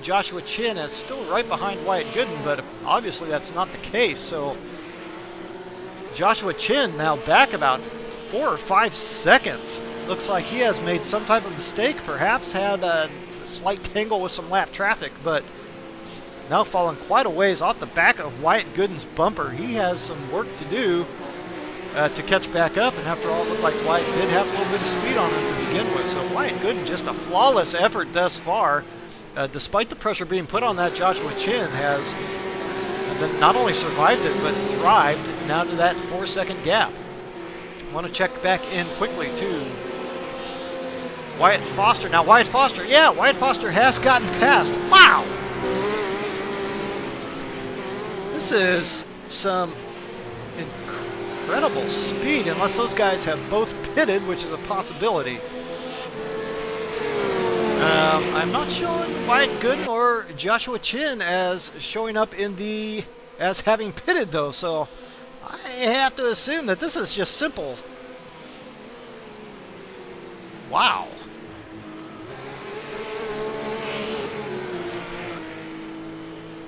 Joshua Chin as still right behind Wyatt Gooden, but obviously that's not the case. So Joshua Chin now back about 4 or 5 seconds. Looks like he has made some type of mistake, perhaps had a slight tangle with some lap traffic, but now falling quite a ways off the back of Wyatt Gooden's bumper. He has some work to do to catch back up, and after all, it looked like Wyatt did have a little bit of speed on him to begin with. So Wyatt Gooden, just a flawless effort thus far. Despite the pressure being put on that, Joshua Chin has not only survived it, but thrived now to that 4-second gap. I want to check back in quickly to Wyatt Foster. Now Wyatt Foster, Wyatt Foster has gotten past. Wow! This is some incredible speed, unless those guys have both pitted, which is a possibility. I'm not showing Wyatt Gooden or Joshua Chin as showing up as having pitted though, so I have to assume that this is just simple. Wow.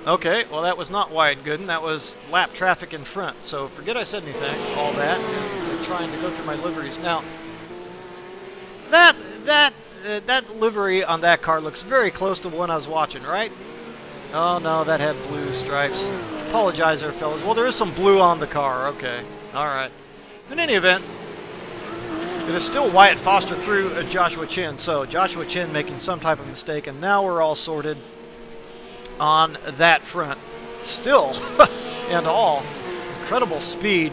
Okay, well that was not Wyatt Gooden, that was lap traffic in front, so forget I said anything, all that, and trying to go through my liveries. Now, that livery on that car looks very close to the one I was watching, right? Oh no, that had blue stripes. Apologize there, fellas. Well, there is some blue on the car, okay. Alright. In any event, it is still Wyatt Foster through Joshua Chin, so Joshua Chin making some type of mistake, and now we're all sorted on that front. Still, and all, incredible speed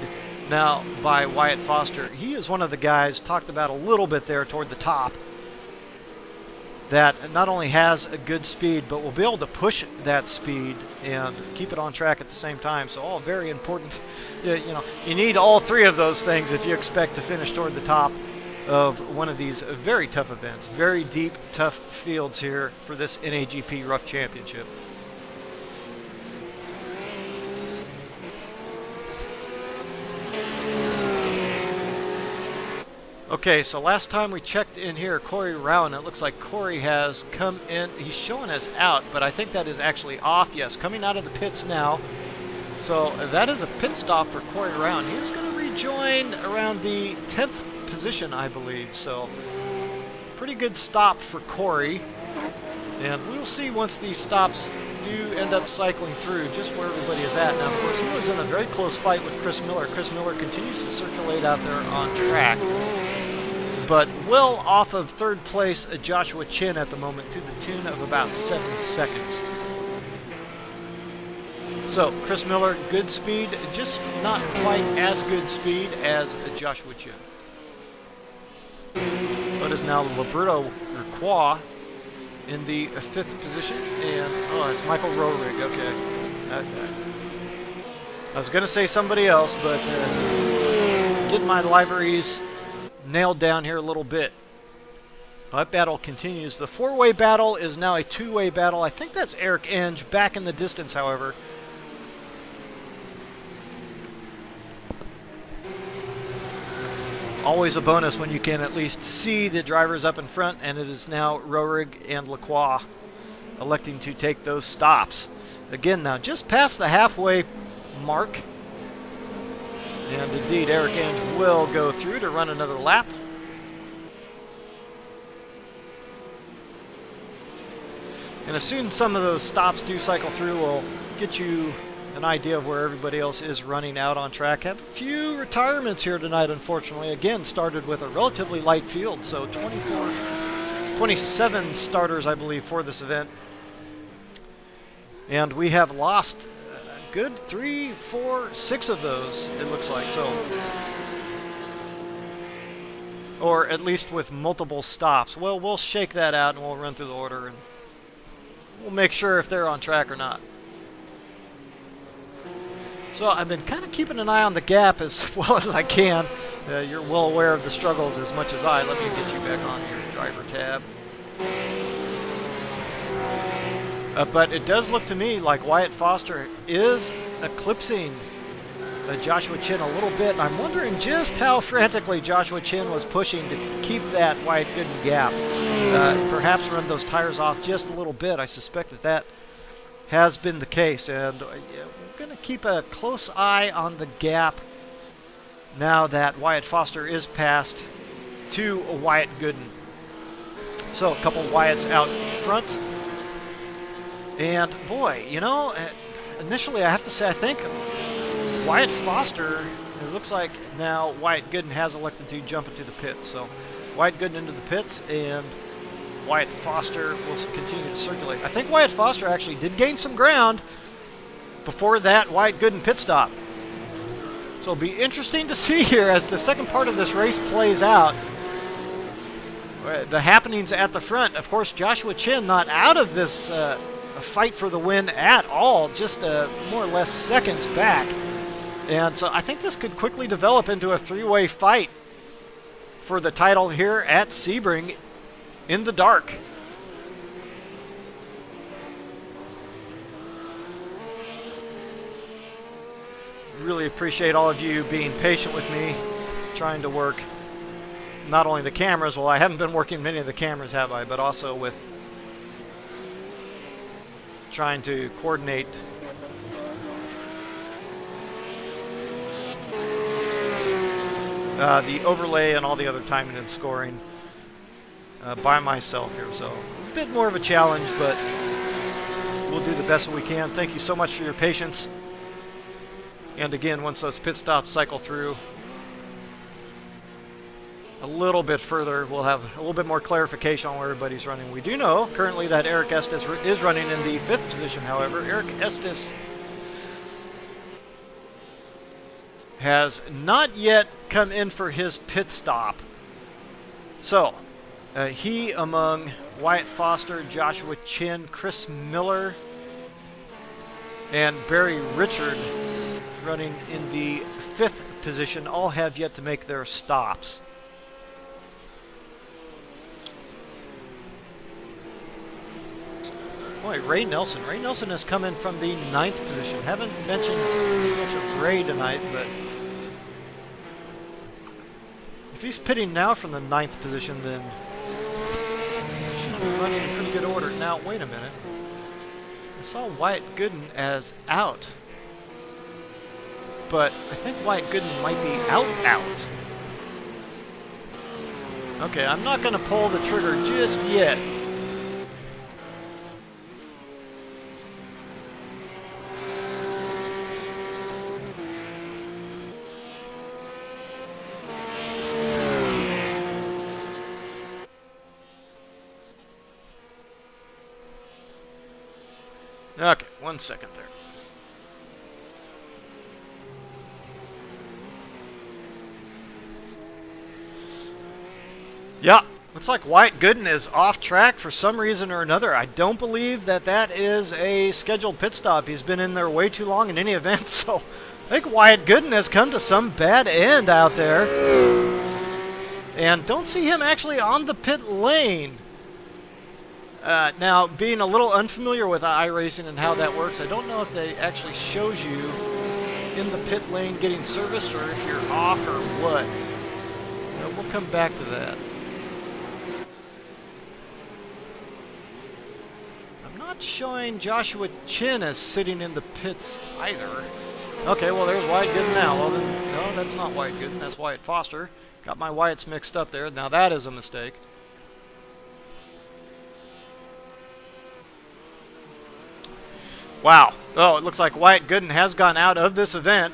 now by Wyatt Foster. He is one of the guys, talked about a little bit there toward the top, that not only has a good speed, but will be able to push that speed and keep it on track at the same time. So all very important. You know, you need all three of those things if you expect to finish toward the top of one of these very tough events. Very deep, tough fields here for this NAGP RUF Championship. Okay, so last time we checked in here, Corey Rowan, it looks like Corey has come in. He's showing us out, but I think that is actually off. Yes, coming out of the pits now. So that is a pit stop for Corey Rowan. He is going to rejoin around the 10th position, I believe. So pretty good stop for Corey. And we'll see once these stops do end up cycling through just where everybody is at. Now, of course, he was in a very close fight with Chris Miller. Chris Miller continues to circulate out there on track, but well off of third place Joshua Chin at the moment to the tune of about 7 seconds. So Chris Miller, good speed, just not quite as good speed as Joshua Chin. But is now Liberto Urquois in the 5th position, and oh, it's Michael Rohrig. Okay. I was going to say somebody else, but getting my liveries nailed down here a little bit. That battle continues. The 4-way battle is now a 2-way battle. I think that's Eric Enge back in the distance, however. Always a bonus when you can at least see the drivers up in front, and it is now Rohrig and Lacroix electing to take those stops. Again, now just past the halfway mark. And indeed, Eric Enge will go through to run another lap. And as soon as some of those stops do cycle through, we'll get you an idea of where everybody else is running out on track. Have a few retirements here tonight, unfortunately. Again, started with a relatively light field, so 27 starters, I believe, for this event. And we have lost good 3, 4, 6 of those, it looks like. So, or at least with multiple stops. Well, we'll shake that out and we'll run through the order and we'll make sure if they're on track or not. So I've been kind of keeping an eye on the gap as well as I can. You're well aware of the struggles as much as I. Let me get you back on your driver tab. But it does look to me like Wyatt Foster is eclipsing Joshua Chin a little bit. And I'm wondering just how frantically Joshua Chin was pushing to keep that Wyatt Gooden gap. Perhaps run those tires off just a little bit. I suspect that that has been the case. And we're going to keep a close eye on the gap now that Wyatt Foster is passed to Wyatt Gooden. So a couple Wyatts out front. And boy, you know, initially I have to say I think Wyatt Foster, it looks like now Wyatt Gooden has elected to jump into the pits. So Wyatt Gooden into the pits and Wyatt Foster will continue to circulate. I think Wyatt Foster actually did gain some ground before that Wyatt Gooden pit stop. So it'll be interesting to see here as the second part of this race plays out. The happenings at the front. Of course, Joshua Chin not out of this fight for the win at all, just more or less seconds back. And so I think this could quickly develop into a 3-way fight for the title here at Sebring in the dark. really appreciate all of you being patient with me, trying to work not only the cameras, well, I haven't been working many of the cameras, have I, but also with trying to coordinate the overlay and all the other timing and scoring by myself here. So a bit more of a challenge, but we'll do the best that we can. Thank you so much for your patience. And again, once those pit stops cycle through a little bit further, we'll have a little bit more clarification on where everybody's running. We do know currently that Eric Estes is running in the 5th position. However, Eric Estes has not yet come in for his pit stop. So, he, among Wyatt Foster, Joshua Chin, Chris Miller, and Barry Richard, running in the 5th position, all have yet to make their stops. Boy, Ray Nelson. Ray Nelson has come in from the 9th position. Haven't mentioned much of Ray tonight, but if he's pitting now from the 9th position, then he should be running in pretty good order. Now, wait a minute. I saw Wyatt Gooden as out, but I think Wyatt Gooden might be out. Okay, I'm not going to pull the trigger just yet. Okay, 1 second there. Yeah, looks like Wyatt Gooden is off track for some reason or another. I don't believe that that is a scheduled pit stop. He's been in there way too long in any event, so I think Wyatt Gooden has come to some bad end out there. And don't see him actually on the pit lane. Now, being a little unfamiliar with iRacing and how that works, I don't know if they actually shows you in the pit lane getting serviced or if you're off or what. We'll come back to that. I'm not showing Joshua Chin as sitting in the pits either. Okay, well, there's Wyatt Gooden now. Well, then, no, that's not Wyatt Gooden. That's Wyatt Foster. Got my Wyatts mixed up there. Now, that is a mistake. Wow. Oh, it looks like Wyatt Gooden has gone out of this event.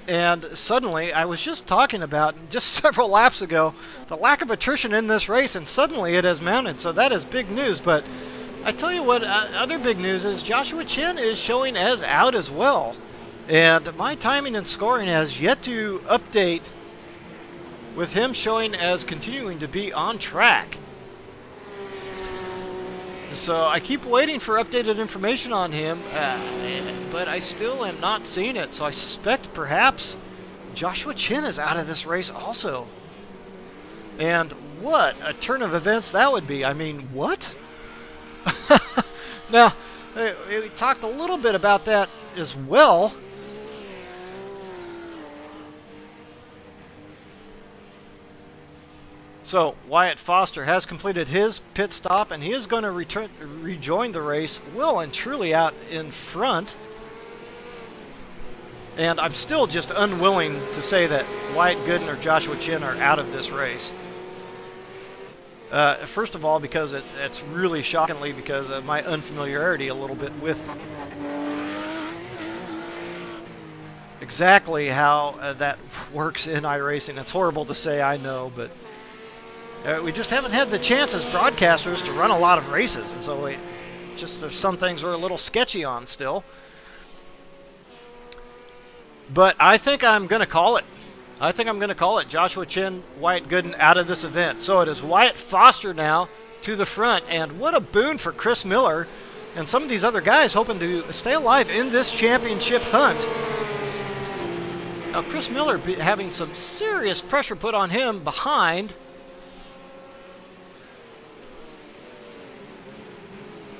And suddenly, I was just talking about, just several laps ago, the lack of attrition in this race, and suddenly it has mounted. So that is big news. But I tell you what, other big news is Joshua Chin is showing as out as well. And my timing and scoring has yet to update with him showing as continuing to be on track. So I keep waiting for updated information on him, but I still am not seeing it. So I suspect perhaps Joshua Chin is out of this race also. And what a turn of events that would be. I mean, what? Now, we talked a little bit about that as well. So Wyatt Foster has completed his pit stop, and he is going to rejoin the race well and truly out in front. And I'm still just unwilling to say that Wyatt Gooden or Joshua Chin are out of this race. First of all, because it's really shockingly because of my unfamiliarity a little bit with exactly how that works in iRacing. It's horrible to say, I know, but we just haven't had the chance as broadcasters to run a lot of races, and so there's some things we're a little sketchy on still. But I think I'm going to call it. I think I'm going to call it. Joshua Chin, Wyatt Gooden out of this event. So it is Wyatt Foster now to the front, and what a boon for Chris Miller and some of these other guys hoping to stay alive in this championship hunt. Now Chris Miller having some serious pressure put on him behind.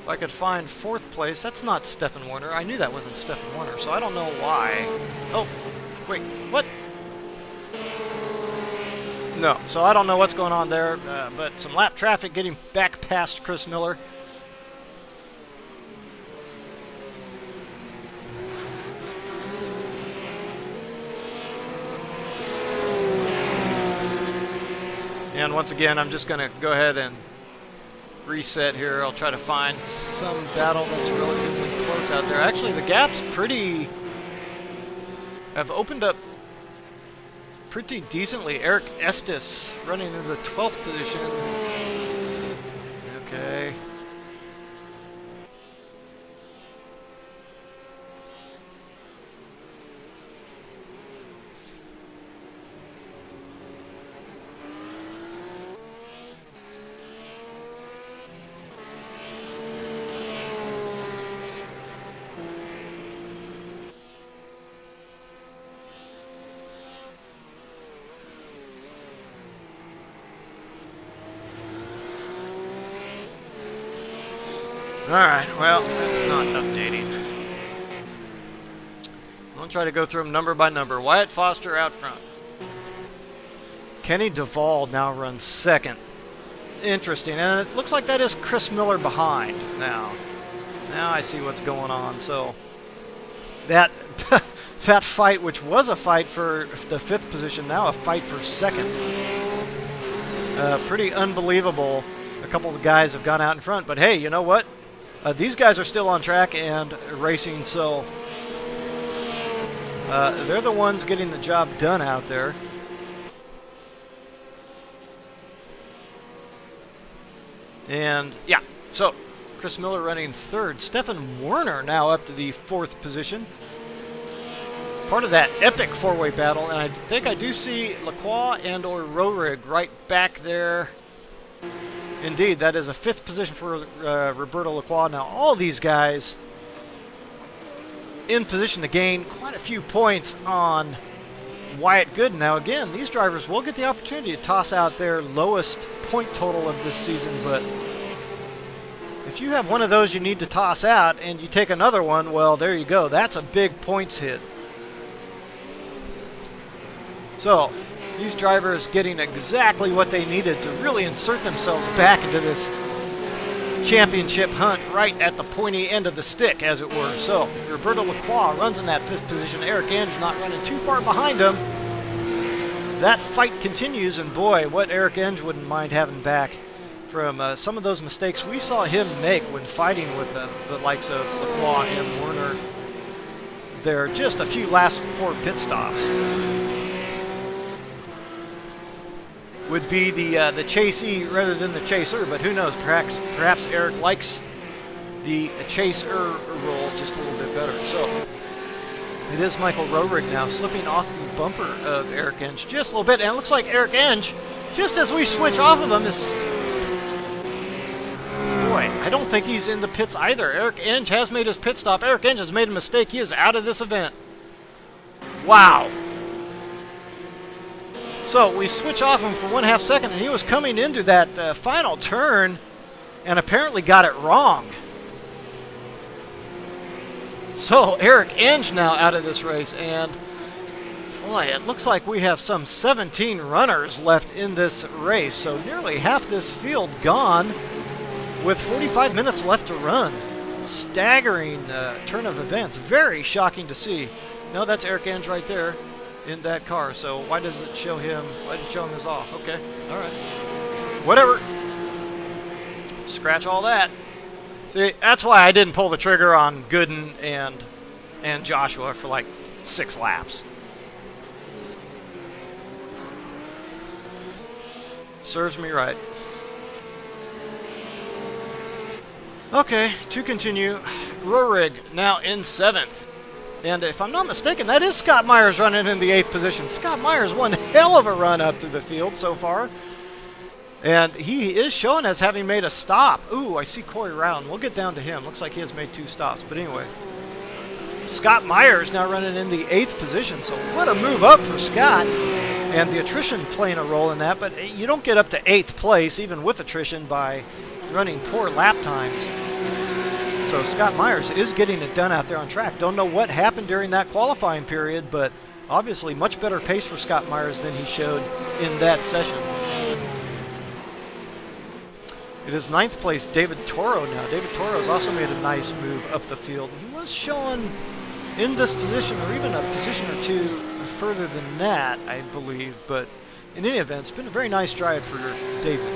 If I could find 4th place, that's not Stefan Warner. I knew that wasn't Stefan Warner, so I don't know why. Oh, wait, what? No, so I don't know what's going on there, but some lap traffic getting back past Chris Miller. And once again, I'm just going to go ahead and reset here. I'll try to find some battle that's relatively close out there. Actually, the gap's have opened up pretty decently. Eric Estes running into the 12th position. Okay. Alright, well, that's not updating. I'll try to go through them number by number. Wyatt Foster out front. Kenny Duvall now runs 2nd. Interesting, and it looks like that is Chris Miller behind now. Now I see what's going on. So that that fight, which was a fight for the 5th position, now a fight for 2nd. Pretty unbelievable. A couple of the guys have gone out in front, but hey, you know what? These guys are still on track and racing, so they're the ones getting the job done out there. And yeah, so Chris Miller running 3rd. Stefan Warner now up to the 4th position. Part of that epic 4-way battle, and I think I do see Lacroix and or Rohrig right back there. Indeed, that is a 5th position for Roberto Lacroix. Now, all these guys in position to gain quite a few points on Wyatt Gooden. Now, again, these drivers will get the opportunity to toss out their lowest point total of this season, but if you have one of those you need to toss out and you take another one, well, there you go. That's a big points hit. So, these drivers getting exactly what they needed to really insert themselves back into this championship hunt right at the pointy end of the stick, as it were. So, Roberto Lacroix runs in that 5th position. Eric Enge not running too far behind him. That fight continues, and boy, what Eric Enge wouldn't mind having back from some of those mistakes we saw him make when fighting with the likes of Lacroix and Warner there just a few laps before pit stops. Would be the chasee rather than the chaser, but who knows? Perhaps Eric likes the chaser role just a little bit better. So it is Michael Rohrig now slipping off the bumper of Eric Enge just a little bit, and it looks like Eric Enge, just as we switch off of him, is boy, I don't think he's in the pits either. Eric Enge has made his pit stop. Eric Enge has made a mistake. He is out of this event. Wow. So we switch off him for 1/2 second, and he was coming into that final turn and apparently got it wrong. So Eric Enge now out of this race, and boy, it looks like we have some 17 runners left in this race. So nearly half this field gone with 45 minutes left to run. Staggering turn of events. Very shocking to see. No, that's Eric Enge right there in that car. So why does it show him? Why did it show him as off? Okay, all right, whatever. Scratch all that. See, that's why I didn't pull the trigger on Gooden and Joshua for like 6 laps. Serves me right. Okay, to continue, Rohrig now in 7th. And if I'm not mistaken, that is Scott Myers running in the 8th position. Scott Myers, one hell of a run up through the field so far. And he is shown as having made a stop. Ooh, I see Corey Rowden. We'll get down to him. Looks like he has made 2 stops. But anyway, Scott Myers now running in the 8th position. So what a move up for Scott. And the attrition playing a role in that. But you don't get up to 8th place, even with attrition, by running poor lap times. So Scott Myers is getting it done out there on track. Don't know what happened during that qualifying period, but obviously much better pace for Scott Myers than he showed in that session. It is 9th place David Toro now. David Toro's also made a nice move up the field. He was showing in this position, or even a position or two further than that, I believe, but in any event, it's been a very nice drive for David.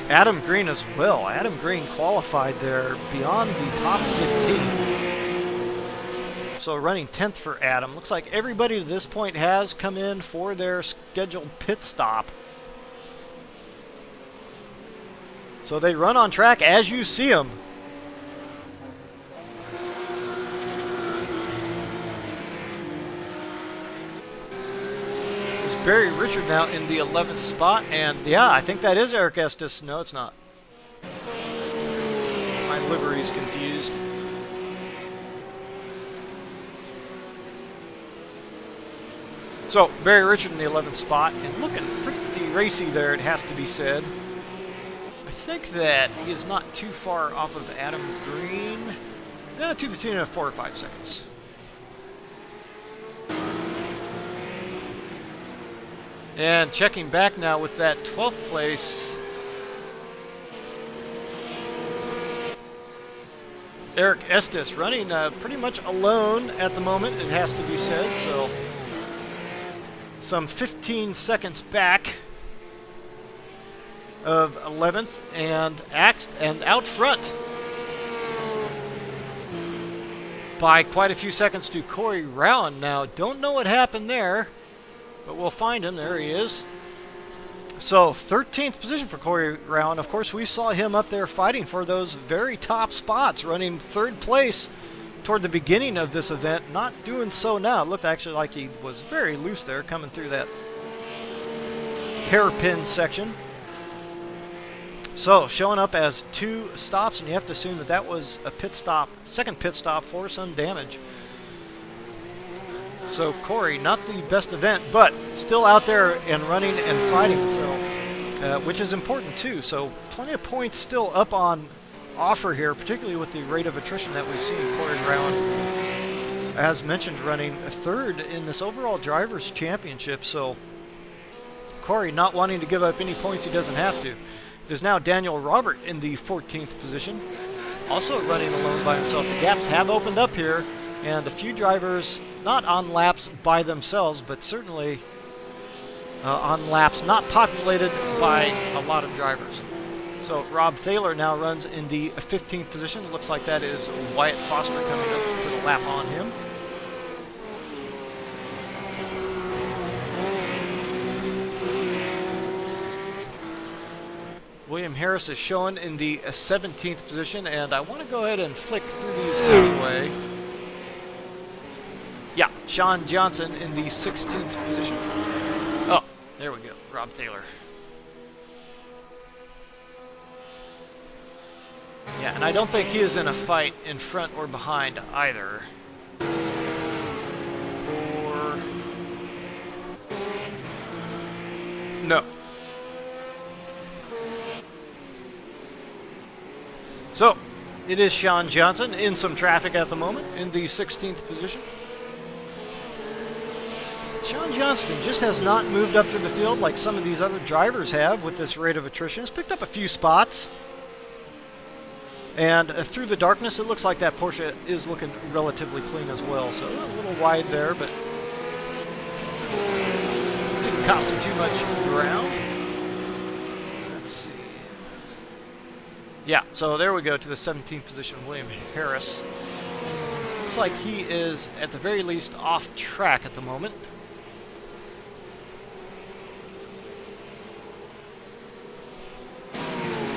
Adam Green as well. Adam Green qualified there beyond the top 15. So running 10th for Adam. Looks like everybody to this point has come in for their scheduled pit stop. So they run on track as you see them. Barry Richard now in the 11th spot, and yeah, I think that is Eric Estes. No, it's not. My livery's confused. So, Barry Richard in the 11th spot, and looking pretty racy there, it has to be said. I think that he is not too far off of Adam Green. To the tune of 4 or 5 seconds. And checking back now with that 12th place, Eric Estes running pretty much alone at the moment, it has to be said, so some 15 seconds back of 11th and out front by quite a few seconds to Corey Rowan. Now, don't know what happened there, but we'll find him. There he is. So 13th position for Corey Rowan. Of course, we saw him up there fighting for those very top spots, running 3rd place toward the beginning of this event. Not doing so now. It looked actually like he was very loose there coming through that hairpin section. So showing up as 2 stops, and you have to assume that that was a pit stop, second pit stop for some damage. So Corey, not the best event, but still out there and running and fighting, so which is important too. So plenty of points still up on offer here, particularly with the rate of attrition that we've seen. Corey Rowan, as mentioned, running 3rd in this overall Drivers' Championship. So Corey not wanting to give up any points he doesn't have to. It is now Daniel Robert in the 14th position, also running alone by himself. The gaps have opened up here, and a few drivers not on laps by themselves, but certainly on laps not populated by a lot of drivers. So Rob Thaler now runs in the 15th position. It looks like that is Wyatt Foster coming up to put a lap on him. William Harris is shown in the 17th position, and I want to go ahead and flick through these anyway. Yeah, Sean Johnson in the 16th position. Oh, there we go, Rob Thaler. Yeah, and I don't think he is in a fight in front or behind either. Or... no. So, it is Sean Johnson in some traffic at the moment in the 16th position. Sean Johnston just has not moved up to the field like some of these other drivers have with this rate of attrition. He's picked up a few spots. And through the darkness, it looks like that Porsche is looking relatively clean as well. So a little wide there, but didn't cost him too much ground. Let's see. Yeah, so there we go to the 17th position, William Harris. Looks like he is, at the very least, off track at the moment.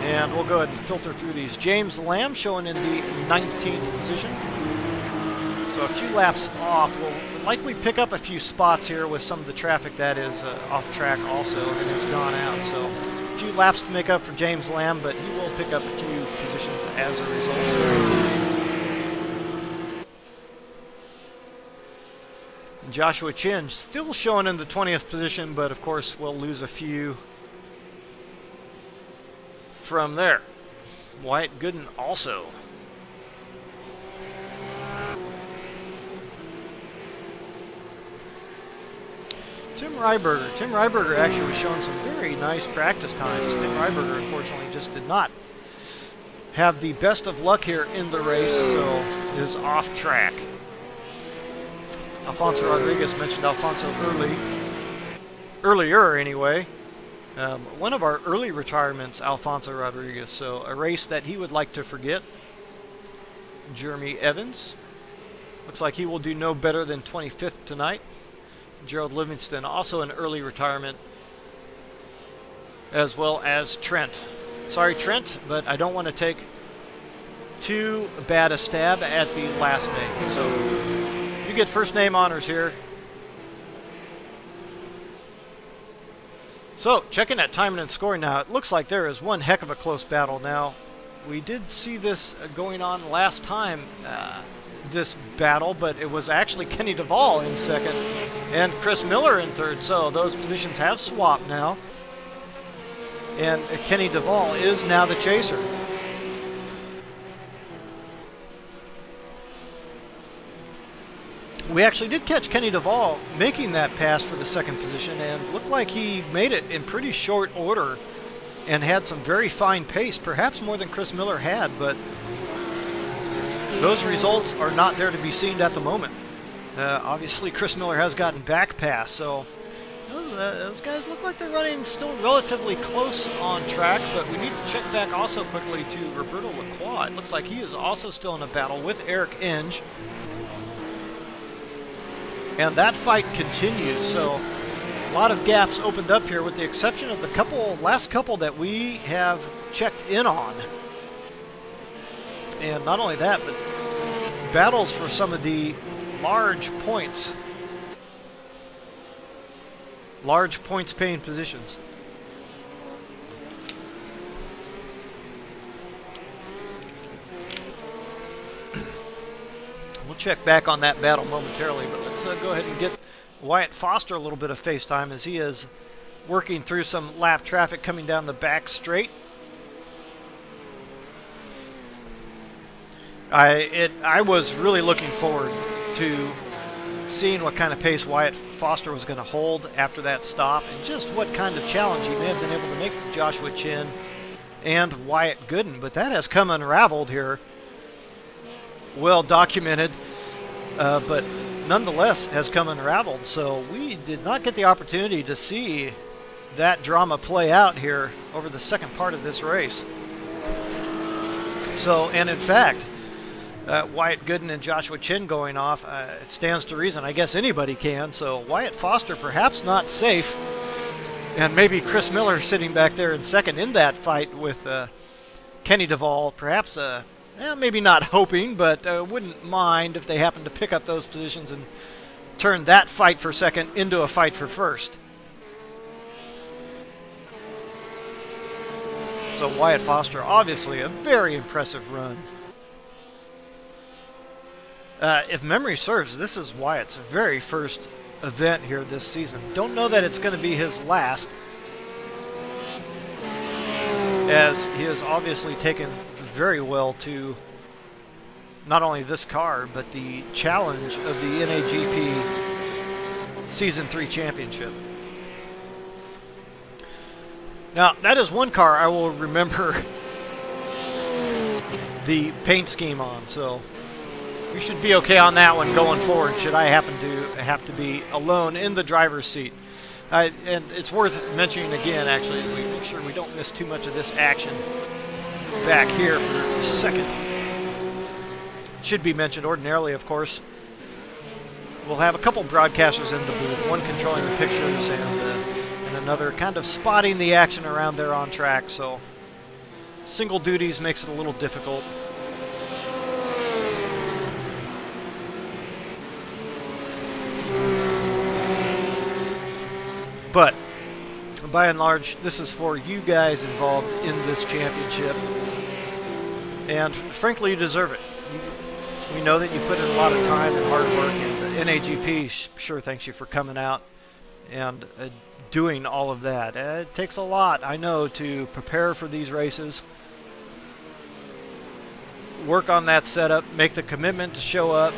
And we'll go ahead and filter through these. James Lamb showing in the 19th position. So a few laps off. We'll likely pick up a few spots here with some of the traffic that is off track also and has gone out. So a few laps to make up for James Lamb, but he will pick up a few positions as a result. Joshua Chin still showing in the 20th position, but of course we'll lose a few from there. Wyatt Gooden also. Tim Ryberger actually was showing some very nice practice times. Tim Ryberger unfortunately just did not have the best of luck here in the race, so is off track. Alfonso Rodriguez mentioned Alfonso earlier anyway. One of our early retirements, Alfonso Rodriguez, so a race that he would like to forget. Jeremy Evans, looks like he will do no better than 25th tonight. Gerald Livingston, also an early retirement, as well as Trent. Sorry, Trent, but I don't want to take too bad a stab at the last name. So you get first name honors here. So checking at timing and scoring now, it looks like there is one heck of a close battle. Now, we did see this going on last time, this battle, but it was actually Kenny Duvall in second and Chris Miller in third, so those positions have swapped now, and Kenny Duvall is now the chaser. We actually did catch Kenny Duvall making that pass for the second position, and looked like he made it in pretty short order and had some very fine pace, perhaps more than Chris Miller had, but those results are not there to be seen at the moment. Obviously, Chris Miller has gotten back pass, so those guys look like they're running still relatively close on track, but we need to check back also quickly to Roberto Lacroix. It looks like he is also still in a battle with Eric Inge, and that fight continues, so a lot of gaps opened up here with the exception of the last couple that we have checked in on. And not only that, but battles for some of the large points paying positions. We'll check back on that battle momentarily, but let's go ahead and get Wyatt Foster a little bit of face time as he is working through some lap traffic coming down the back straight. I was really looking forward to seeing what kind of pace Wyatt Foster was going to hold after that stop, and just what kind of challenge he may have been able to make to Joshua Chin and Wyatt Gooden, but that has come unraveled here. Well documented, but nonetheless has come unraveled, so we did not get the opportunity to see that drama play out here over the second part of this race. So, and in fact, Wyatt Gooden and Joshua Chin going off, it stands to reason. I guess anybody can. So Wyatt Foster perhaps not safe, and maybe Chris Miller sitting back there in second in that fight with Kenny Duvall. Perhaps, maybe not hoping, but wouldn't mind if they happen to pick up those positions and turn that fight for second into a fight for first. So Wyatt Foster, obviously a very impressive run. If memory serves, this is Wyatt's very first event here this season. Don't know that it's going to be his last, as he has obviously taken very well to not only this car, but the challenge of the NAGP Season 3 Championship. Now, that is one car I will remember the paint scheme on, so we should be okay on that one going forward, should I happen to have to be alone in the driver's seat. And it's worth mentioning again, actually, we make sure we don't miss too much of this action back here for a second. Should be mentioned ordinarily, of course. We'll have a couple broadcasters in the booth, one controlling the pictures and another kind of spotting the action around there on track, so single duties makes it a little difficult. But by and large, this is for you guys involved in this championship, and frankly, you deserve it. We know that you put in a lot of time and hard work, and NAGP sure thanks you for coming out and doing all of that. It takes a lot, I know, to prepare for these races. Work on that setup, make the commitment to show up.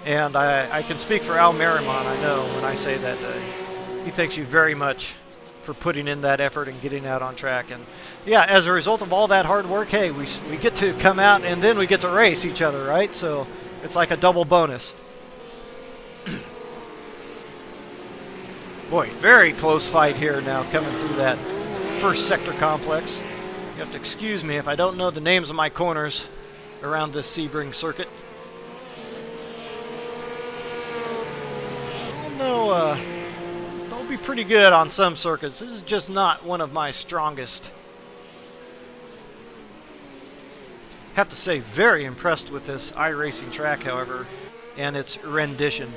And I can speak for Al Merriman, I know, when I say that he thanks you very much for putting in that effort and getting out on track. And yeah, as a result of all that hard work, hey, we get to come out and then we get to race each other, right? So it's like a double bonus. Boy, very close fight here now coming through that first sector complex. You have to excuse me if I don't know the names of my corners around this Sebring circuit. No, they'll be pretty good on some circuits. This is just not one of my strongest. Have to say, very impressed with this iRacing track, however, and its rendition.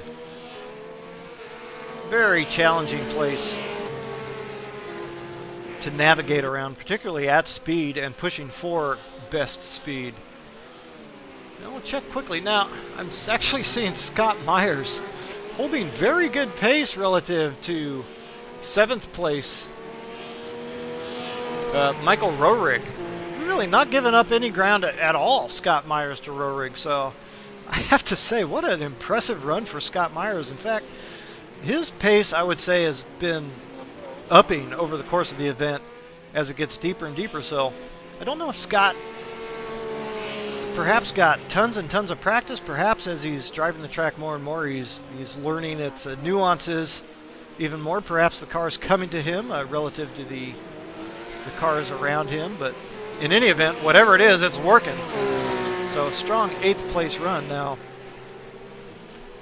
Very challenging place to navigate around, particularly at speed and pushing for best speed. Now we'll check quickly. Now, I'm actually seeing Scott Myers holding very good pace relative to 7th place Michael Roehrig. Really not giving up any ground at all, Scott Myers to Roehrig. So I have to say, what an impressive run for Scott Myers. In fact, his pace, I would say, has been upping over the course of the event as it gets deeper and deeper. So I don't know if Scott perhaps got tons and tons of practice. Perhaps as he's driving the track more and more, he's learning its nuances even more. Perhaps the car's coming to him relative to the cars around him. But in any event, whatever it is, it's working. So a strong 8th place run. Now,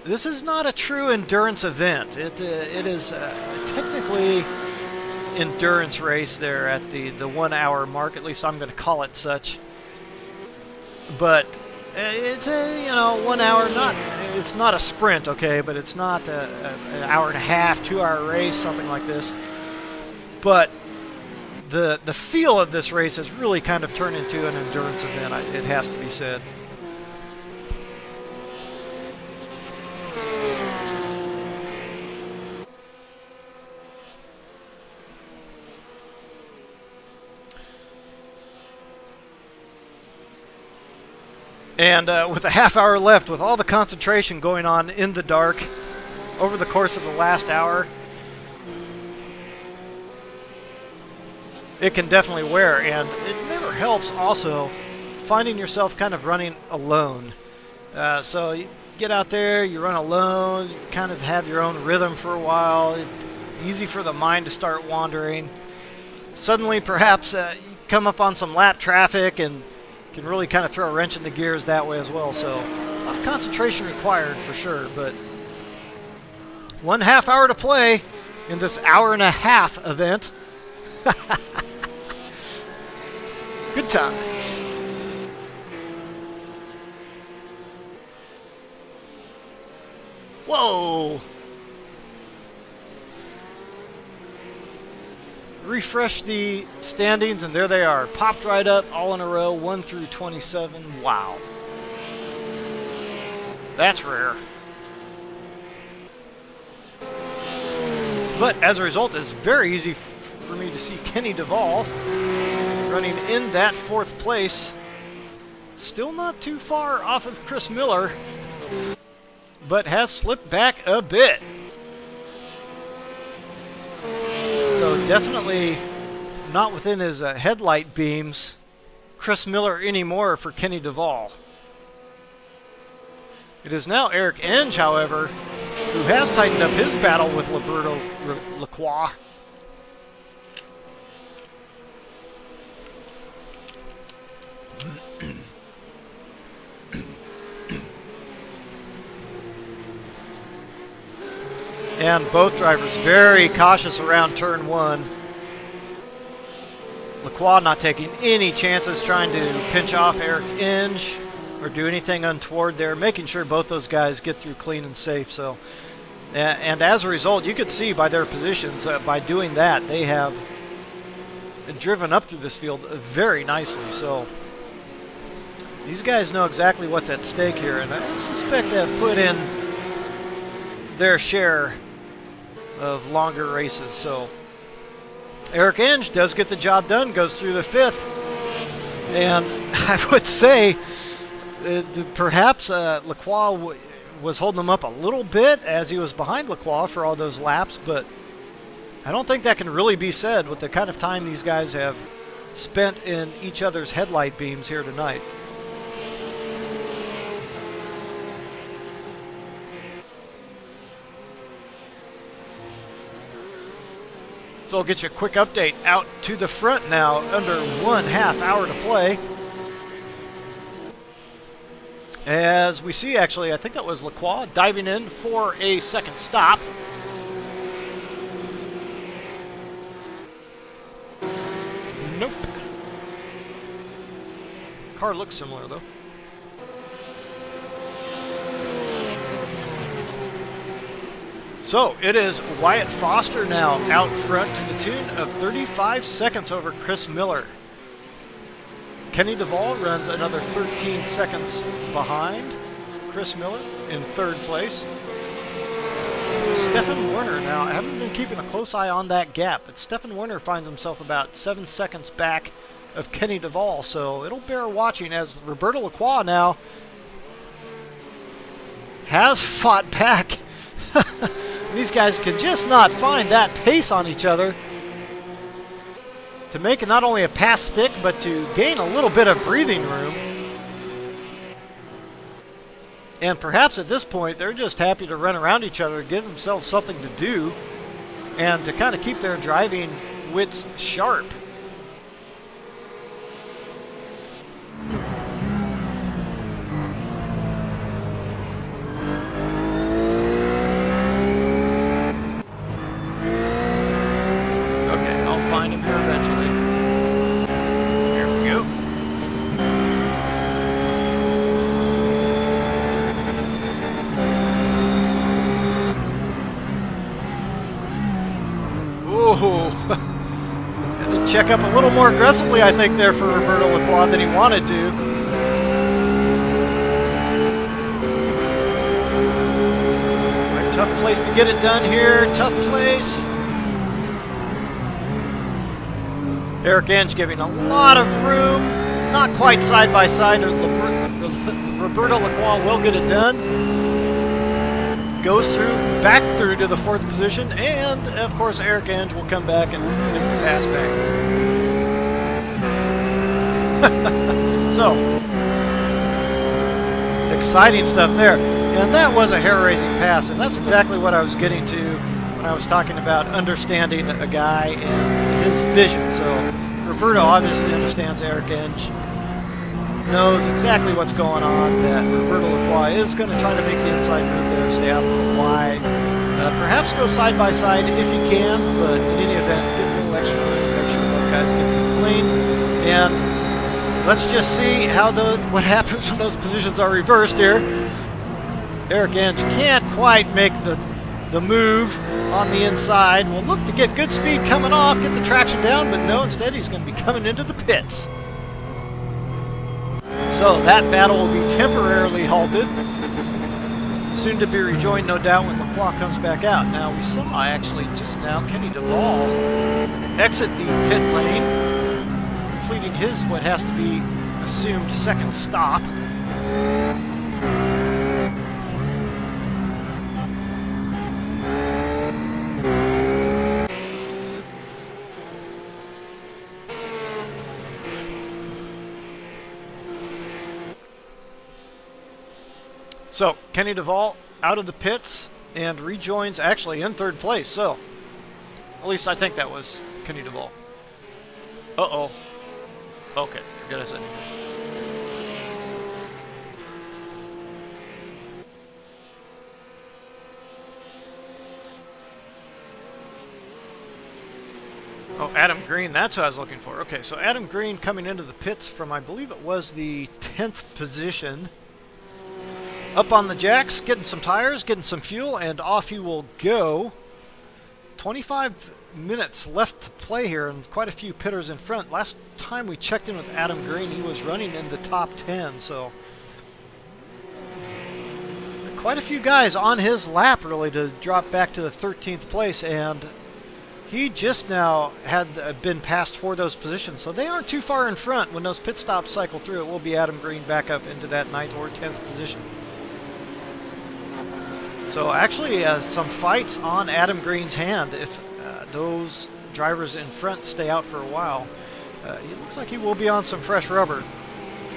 this is not a true endurance event. It is technically endurance race there at the 1 hour mark. At least I'm going to call it such. But it's a 1 hour. It's not a sprint, okay, but it's not an hour and a half, 2 hour race, something like this. But the feel of this race has really kind of turned into an endurance event. It has to be said. And with a half hour left, with all the concentration going on in the dark over the course of the last hour, it can definitely wear. And it never helps also finding yourself kind of running alone. So you get out there, you run alone, you kind of have your own rhythm for a while. It's easy for the mind to start wandering. Suddenly, perhaps, you come up on some lap traffic and can really kind of throw a wrench in the gears that way as well. So a lot of concentration required for sure, but 1/2 hour to play in this hour and a half event. Good times. Whoa! Refresh the standings, and there they are. Popped right up, all in a row, 1 through 27. Wow. That's rare. But as a result, it's very easy for me to see Kenny Duvall running in that 4th place. Still not too far off of Chris Miller, but has slipped back a bit. So definitely not within his headlight beams, Chris Miller anymore for Kenny Duvall. It is now Eric Enge, however, who has tightened up his battle with Roberto Lacroix. And both drivers very cautious around turn 1. Lacroix not taking any chances, trying to pinch off Eric Enge or do anything untoward there, making sure both those guys get through clean and safe. So, and as a result, you could see by their positions, by doing that, they have driven up through this field very nicely. So These guys know exactly what's at stake here, and I suspect they've put in their share of longer races. So Eric Enge does get the job done, goes through the 5th, and I would say perhaps Lacroix was holding him up a little bit as he was behind Lacroix for all those laps, but I don't think that can really be said with the kind of time these guys have spent in each other's headlight beams here tonight. So I'll get you a quick update out to the front now, under 1/2 hour to play. As we see, actually, I think that was Lacroix diving in for a second stop. Nope. Car looks similar, though. So it is Wyatt Foster now out front to the tune of 35 seconds over Chris Miller. Kenny Duvall runs another 13 seconds behind Chris Miller in 3rd place. Stefan Werner now, I haven't been keeping a close eye on that gap, but Stefan Werner finds himself about 7 seconds back of Kenny Duvall, so it'll bear watching as Roberto Lacroix now has fought back. These guys can just not find that pace on each other to make not only a pass stick, but to gain a little bit of breathing room. And perhaps at this point, they're just happy to run around each other, give themselves something to do, and to kind of keep their driving wits sharp. Find him here eventually. Here we go. Ooh. Had to check up a little more aggressively, I think, there for Roberto Lacroix than he wanted to. Right, tough place to get it done here. Tough place. Eric Enge giving a lot of room, not quite side by side. Roberto Lacroix will get it done. Goes through, back through to the 4th position, and of course Eric Enge will come back and give the pass back. So, exciting stuff there. And that was a hair-raising pass, and that's exactly what I was getting to when I was talking about understanding a guy and his vision. So Roberto obviously understands Eric Enge, knows exactly what's going on, that Roberto Lacroix is going to try to make the inside move there, stay out a little wide. Perhaps go side by side if you can, but in any event, get a little extra room to make sure both guys get clean. And let's just see how what happens when those positions are reversed here. Eric Enge can't quite make the move on the inside. Will look to get good speed coming off, get the traction down, but no, instead he's going to be coming into the pits. So that battle will be temporarily halted. Soon to be rejoined, no doubt, when Lacroix comes back out. Now, we saw actually just now Kenny Duvall exit the pit lane, completing his what has to be assumed 2nd stop. So, Kenny Duvall out of the pits and rejoins actually in 3rd place. So, at least I think that was Kenny Duvall. Uh-oh. Okay, forget I said anything. Oh, Adam Green, that's who I was looking for. Okay, so Adam Green coming into the pits from, I believe it was the 10th position. Up on the jacks, getting some tires, getting some fuel, and off he will go. 25 minutes left to play here and quite a few pitters in front. Last time we checked in with Adam Green, he was running in the top 10, so quite a few guys on his lap really to drop back to the 13th place, and he just now had been passed for those positions, so they aren't too far in front. When those pit stops cycle through, it will be Adam Green back up into that 9th or 10th position. So actually some fights on Adam Green's hand if those drivers in front stay out for a while. It looks like he will be on some fresh rubber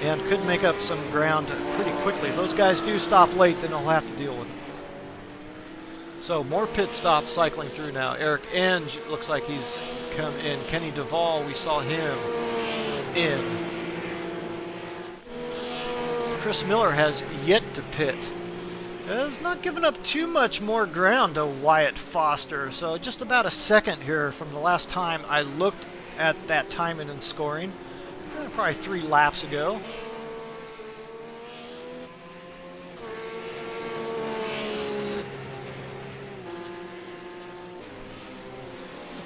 and could make up some ground pretty quickly. If those guys do stop late, then they'll have to deal with it. So more pit stops cycling through now. Eric Enge looks like he's come in. Kenny Duvall, we saw him in. Chris Miller has yet to pit. Has not given up too much more ground to Wyatt Foster, so just about a second here from the last time I looked at that timing and scoring. Probably 3 laps ago.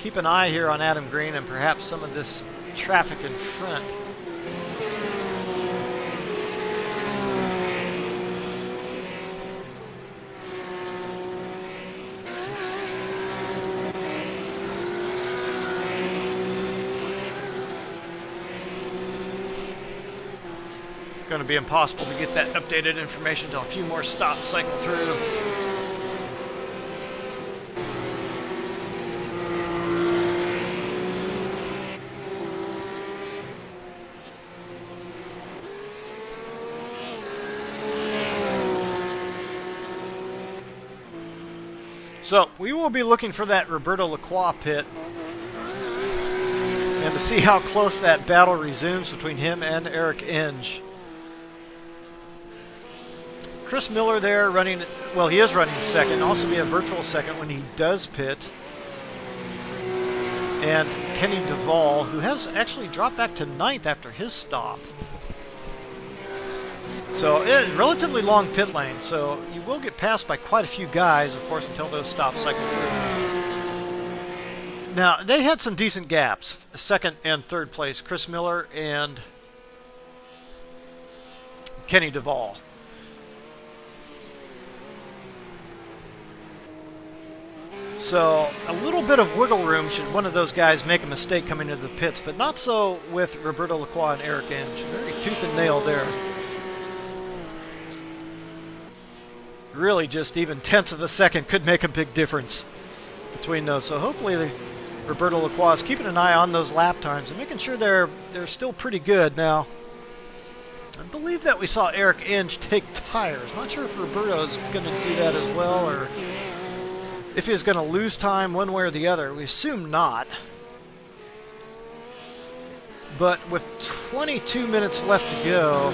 Keep an eye here on Adam Green and perhaps some of this traffic in front. Going to be impossible to get that updated information until a few more stops cycle through. So we will be looking for that Roberto Lacroix pit and to see how close that battle resumes between him and Eric Enge. Chris Miller there running, well, he is running second, also be a virtual second when he does pit. And Kenny Duvall, who has actually dropped back to 9th after his stop. So, relatively long pit lane, so you will get passed by quite a few guys, of course, until those stops cycle through. Now, they had some decent gaps, 2nd and 3rd place, Chris Miller and Kenny Duvall. So a little bit of wiggle room should one of those guys make a mistake coming into the pits, but not so with Roberto Lacroix and Eric Enge. Very tooth and nail there. Really just even tenths of a second could make a big difference between those. So hopefully Roberto Lacroix is keeping an eye on those lap times and making sure they're still pretty good. Now, I believe that we saw Eric Enge take tires. Not sure if Roberto is going to do that as well, or if he's going to lose time one way or the other. We assume not. But with 22 minutes left to go,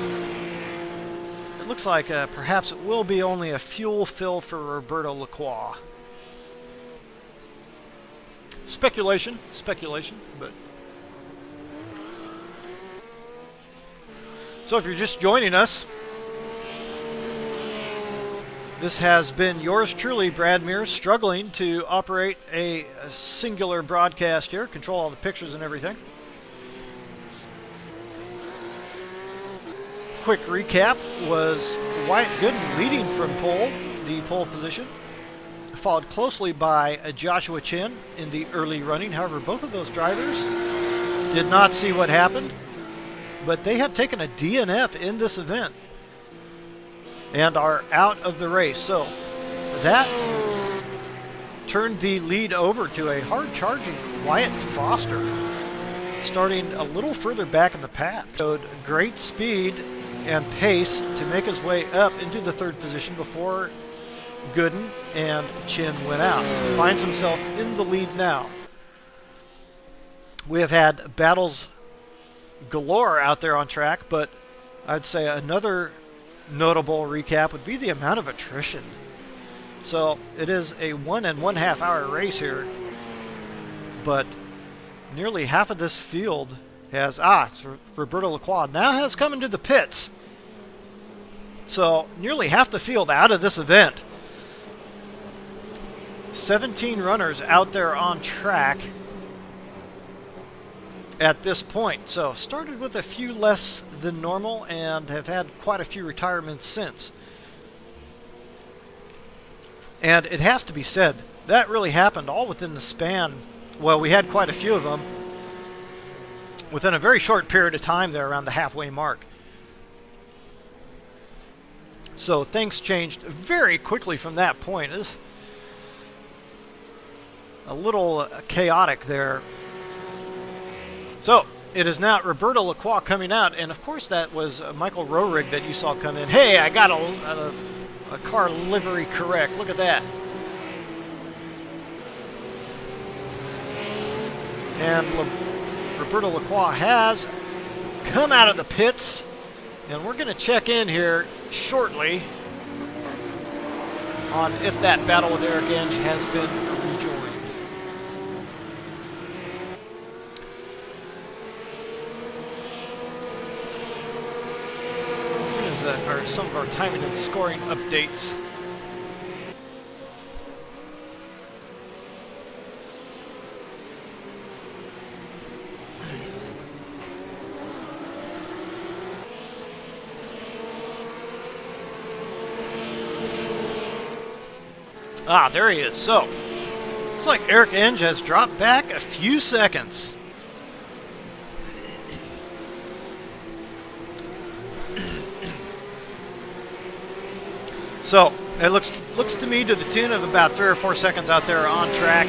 it looks like perhaps it will be only a fuel fill for Roberto Lacroix. Speculation, but... So if you're just joining us, this has been yours truly, Brad Mears, struggling to operate a singular broadcast here, control all the pictures and everything. Quick recap was Wyatt Gooden leading from the pole position, followed closely by Joshua Chin in the early running. However, both of those drivers did not see what happened, but they have taken a DNF in this event and are out of the race. So that turned the lead over to a hard-charging Wyatt Foster, starting a little further back in the pack. Showed great speed and pace to make his way up into the 3rd position before Gooden and Chin went out. Finds himself in the lead now. We have had battles galore out there on track, but I'd say another notable recap would be the amount of attrition. So it is a 1 1/2 hour race here, but nearly half of this field has, it's Roberto Lacroix now has come into the pits. So nearly half the field out of this event. 17 runners out there on track at this point. So started with a few less than normal and have had quite a few retirements since. And it has to be said, that really happened all within the span. Well, we had quite a few of them within a very short period of time there around the halfway mark. So things changed very quickly from that point. It's a little chaotic there. So it is now Roberto Lacroix coming out, and of course that was Michael Rohrig that you saw come in. Hey, I got a car livery correct. Look at that. And Roberto Lacroix has come out of the pits, and we're going to check in here shortly on if that battle with Eric Enge has been rejoined. As soon as some of our timing and scoring updates. Ah, there he is. So, looks like Eric Enge has dropped back a few seconds. So, it looks to me to the tune of about 3 or 4 seconds out there on track.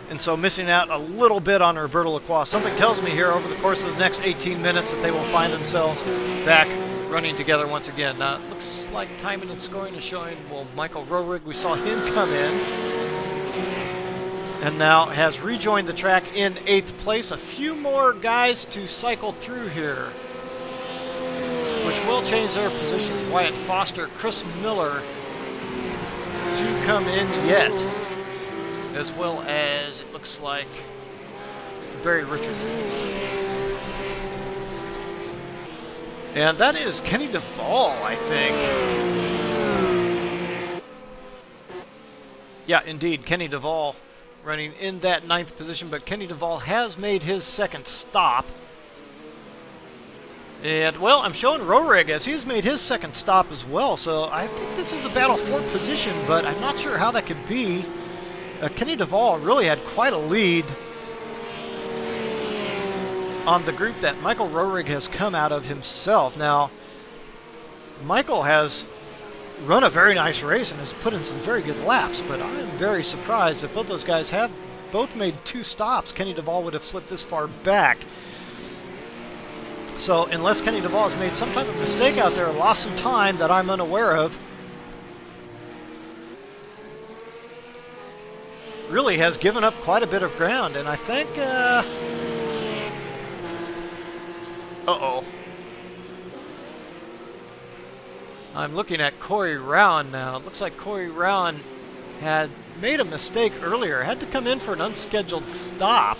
And so missing out a little bit on Roberto Lacroix. Something tells me here over the course of the next 18 minutes that they will find themselves back running together once again. Now, it looks like timing and scoring is showing, well, Michael Rohrig, we saw him come in, and now has rejoined the track in 8th place. A few more guys to cycle through here, which will change their positions. Wyatt Foster, Chris Miller to come in yet, as well as, it looks like, Barry Richard. And that is Kenny Duvall, I think. Yeah, indeed, Kenny Duvall running in that 9th position, but Kenny Duvall has made his 2nd stop. And, well, I'm showing Rohrig as he's made his 2nd stop as well, so I think this is a battle for position, but I'm not sure how that could be. Kenny Duvall really had quite a lead on the group that Michael Rohrig has come out of himself. Now, Michael has run a very nice race and has put in some very good laps, but I am very surprised that both those guys have both made 2 stops. Kenny Duvall would have slipped this far back. So unless Kenny Duvall has made some type of mistake out there, lost some time that I'm unaware of, really has given up quite a bit of ground. And I think, uh-oh. I'm looking at Corey Rowan now. It looks like Corey Rowan had made a mistake earlier. Had to come in for an unscheduled stop.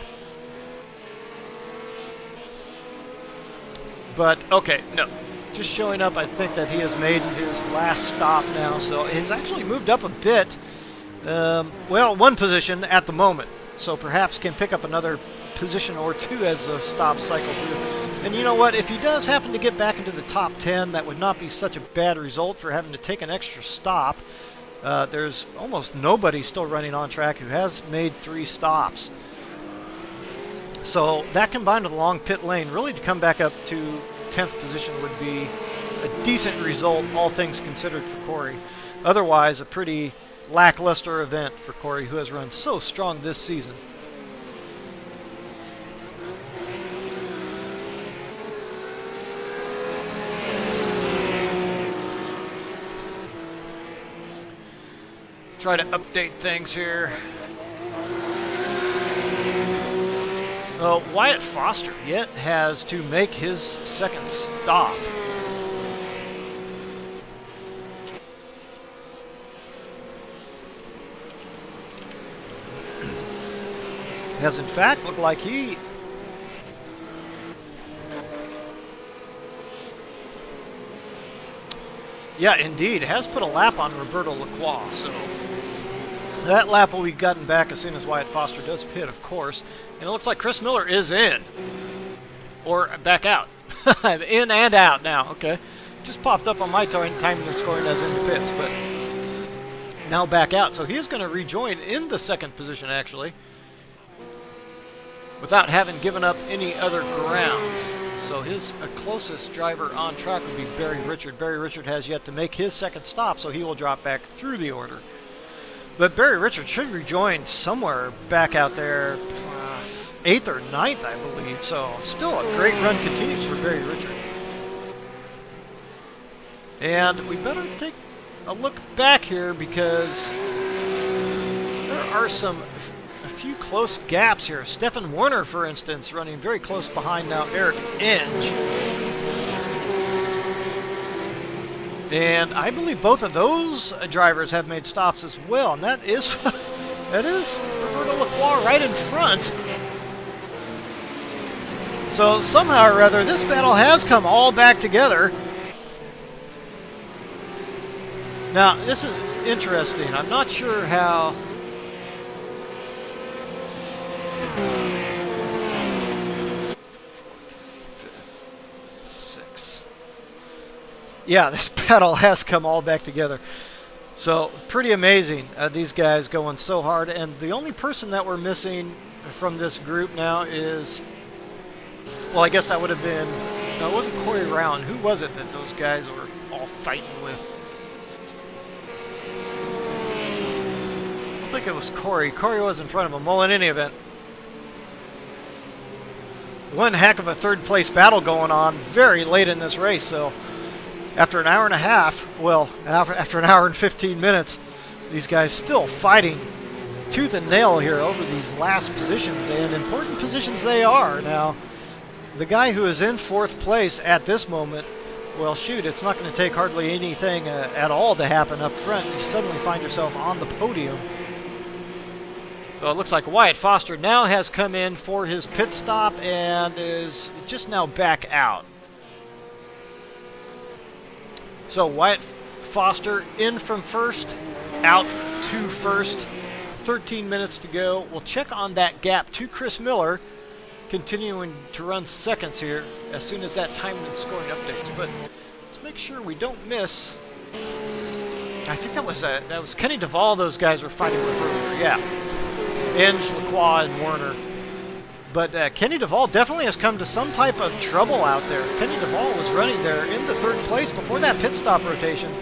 But, okay, no. Just showing up, I think that he has made his last stop now. So he's actually moved up a bit. Well, 1 position at the moment. So perhaps can pick up another position or 2 as the stops cycle through. And you know what? If he does happen to get back into the top 10, that would not be such a bad result for having to take an extra stop. There's almost nobody still running on track who has made 3 stops. So that combined with a long pit lane, really to come back up to 10th position would be a decent result, all things considered, for Corey. Otherwise, a pretty lackluster event for Corey, who has run so strong this season. Try to update things here. Wyatt Foster yet has to make his 2nd stop. Has in fact looked like he yeah, indeed, has put a lap on Roberto Lacroix, so That lap will be gotten back as soon as Wyatt Foster does pit, of course. And it looks like Chris Miller is in. Or back out. In and out now, okay. Just popped up on my timing and scoring as in the pits, but now back out. So he is going to rejoin in the second position, actually, without having given up any other ground. So his closest driver on track would be Barry Richard. Barry Richard has yet to make his second stop, so he will drop back through the order. But Barry Richard should rejoin somewhere back out there, 8th or 9th, I believe. So still a great run continues for Barry Richard. And we better take a look back here because there are a few close gaps here. Stephen Warner, for instance, running very close behind now Eric Inge. And I believe both of those drivers have made stops as well. And that is Roberto Lacroix right in front. So somehow or other, this battle has come all back together. Now, this is interesting. I'm not sure how... Yeah, this battle has come all back together. So, pretty amazing. These guys going so hard. And the only person that we're missing from this group now is... Well, I guess that would have been... No, it wasn't Corey Rowan. Who was it that those guys were all fighting with? I think it was Corey. Corey was in front of him. Well, in any event, one heck of a third-place battle going on very late in this race. So... After an hour and a half, well, after an hour and 15 minutes, these guys still fighting tooth and nail here over these last positions, and important positions they are. Now, the guy who is in 4th place at this moment, well, shoot, it's not going to take hardly anything at all to happen up front. You suddenly find yourself on the podium. So it looks like Wyatt Foster now has come in for his pit stop and is just now back out. So Wyatt Foster in from first, out to first, 13 minutes to go. We'll check on that gap to Chris Miller, continuing to run seconds here as soon as that time and scoring updates. But let's make sure we don't miss. I think that was Kenny Duvall. Those guys were fighting with earlier. Yeah, Inge, Lacroix, and Warner. But Kenny Duvall definitely has come to some type of trouble out there. Kenny Duvall was running there into 3rd place before that pit stop rotation.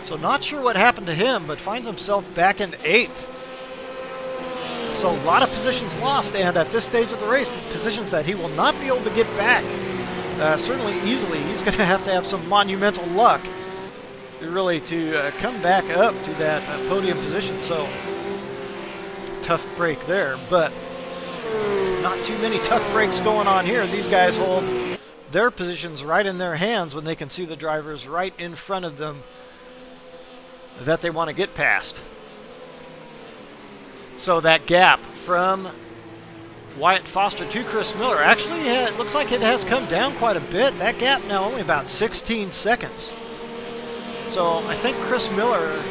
So not sure what happened to him, but finds himself back in 8th. So a lot of positions lost, and at this stage of the race, positions that he will not be able to get back certainly easily. He's going to have some monumental luck really to come back up to that podium position. So tough break there, but not too many tough breaks going on here. These guys hold their positions right in their hands when they can see the drivers right in front of them that they want to get past. So that gap from Wyatt Foster to Chris Miller, actually it looks like it has come down quite a bit. That gap now only about 16 seconds. So I think Chris Miller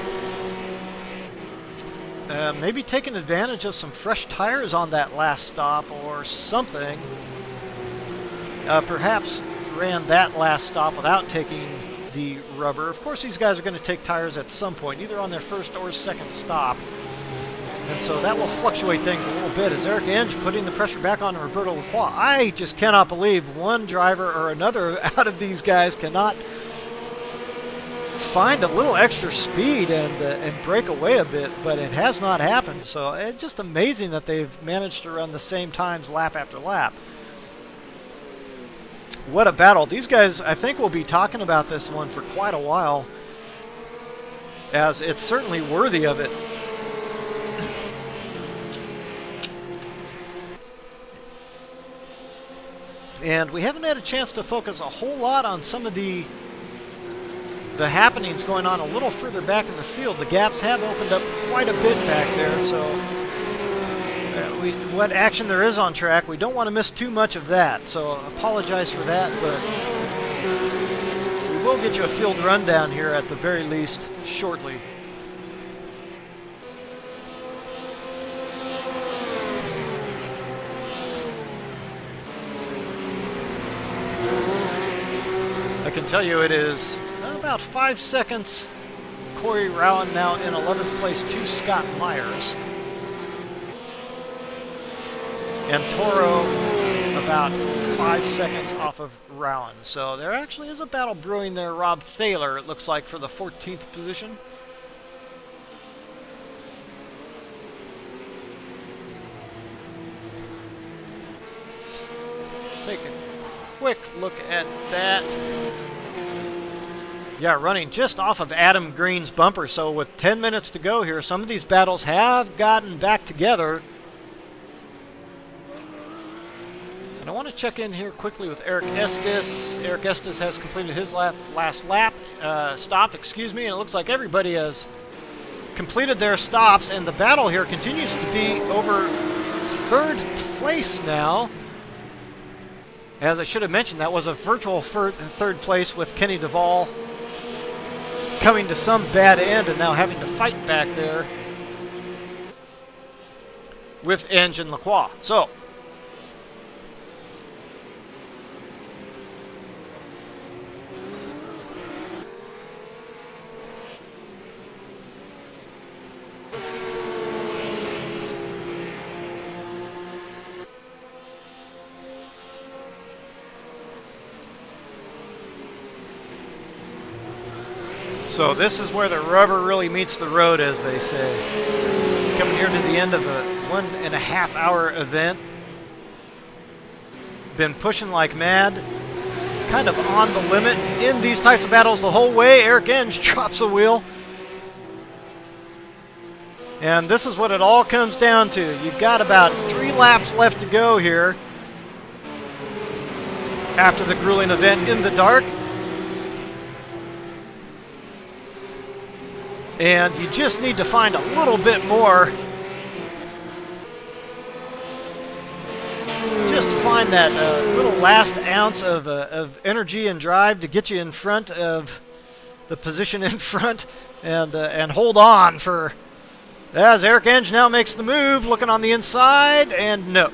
maybe taking advantage of some fresh tires on that last stop or something. Perhaps ran that last stop without taking the rubber. Of course, these guys are going to take tires at some point, either on their first or second stop. And so that will fluctuate things a little bit as Eric Inge putting the pressure back on Roberto Lacroix. I just cannot believe one driver or another out of these guys cannot find a little extra speed and break away a bit, but it has not happened. So it's just amazing that they've managed to run the same times lap after lap. What a battle. These guys, I think, will be talking about this one for quite a while, as it's certainly worthy of it. And we haven't had a chance to focus a whole lot on some of the happenings going on a little further back in the field. The gaps have opened up quite a bit back there, so what action there is on track, we don't want to miss too much of that, so apologize for that, but we will get you a field rundown here at the very least shortly. can tell you it is about 5 seconds. Corey Rowan now in 11th place to Scott Myers. And Toro about 5 seconds off of Rowan. So there actually is a battle brewing there. Rob Thaler, it looks like, for the 14th position. Let's take a quick look at that. Yeah, running just off of Adam Green's bumper. So with 10 minutes to go here, some of these battles have gotten back together. And I want to check in here quickly with Eric Estes. Eric Estes has completed his last lap stop, and it looks like everybody has completed their stops, and the battle here continues to be over 3rd place now. As I should have mentioned, that was a virtual 3rd place with Kenny Duvall coming to some bad end and now having to fight back there with Enge and Lacroix. So, So this is where the rubber really meets the road, as they say. Coming here to the end of a 1.5 hour event. Been pushing like mad. Kind of on the limit in these types of battles the whole way. Eric Enge drops a wheel. And this is what it all comes down to. You've got about 3 laps left to go here after the grueling event in the dark. And you just need to find a little bit more. Just find that little last ounce of energy and drive to get you in front of the position in front, and hold on for, as Eric Enge now makes the move, looking on the inside, and no.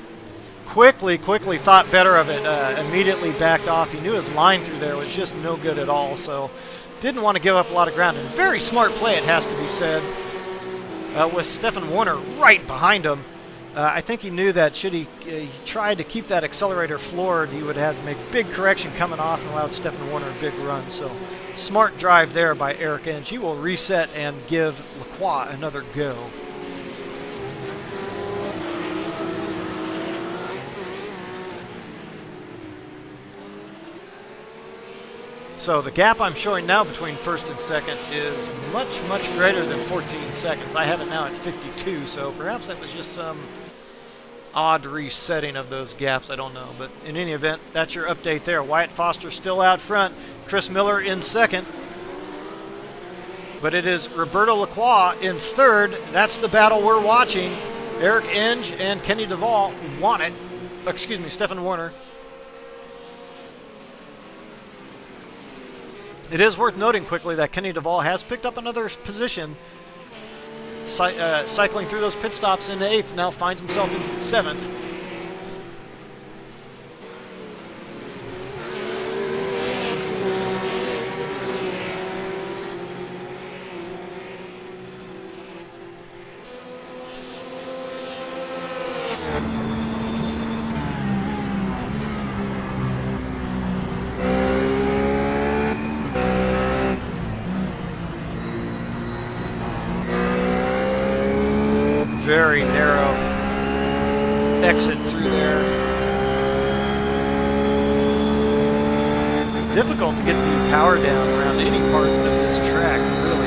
Quickly thought better of it, immediately backed off. He knew his line through there was just no good at all, so didn't want to give up a lot of ground. And very smart play, it has to be said, with Stefan Warner right behind him. I think he knew that should he tried to keep that accelerator floored, he would have to make big correction coming off and allowed Stefan Warner a big run. So smart drive there by Eric Enge. He will reset and give Lacroix another go. So the gap I'm showing now between first and second is much greater than 14 seconds. I have it now at 52, so perhaps that was just some odd resetting of those gaps. I don't know. But in any event, that's your update there. Wyatt Foster still out front. Chris Miller in second. But it is Roberto Lacroix in third. That's the battle we're watching. Eric Enge and Kenny Duvall want it. Excuse me, Stefan Warner. It is worth noting quickly that Kenny Duvall has picked up another position, cycling through those pit stops into 8th, now finds himself in 7th. Very narrow exit through there. Difficult to get the power down around any part of this track, really.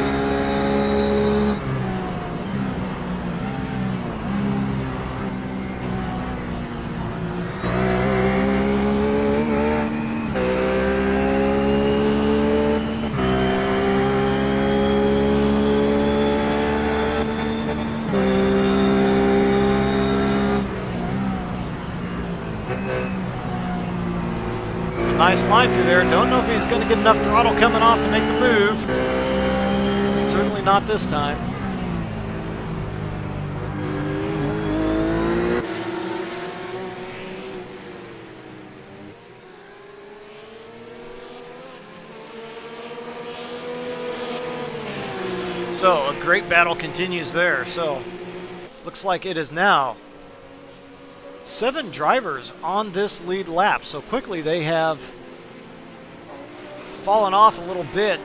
Nice line through there. Don't know if he's going to get enough throttle coming off to make the move. Certainly not this time. So a great battle continues there. So looks like it is now 7 drivers on this lead lap. So quickly they have fallen off a little bit.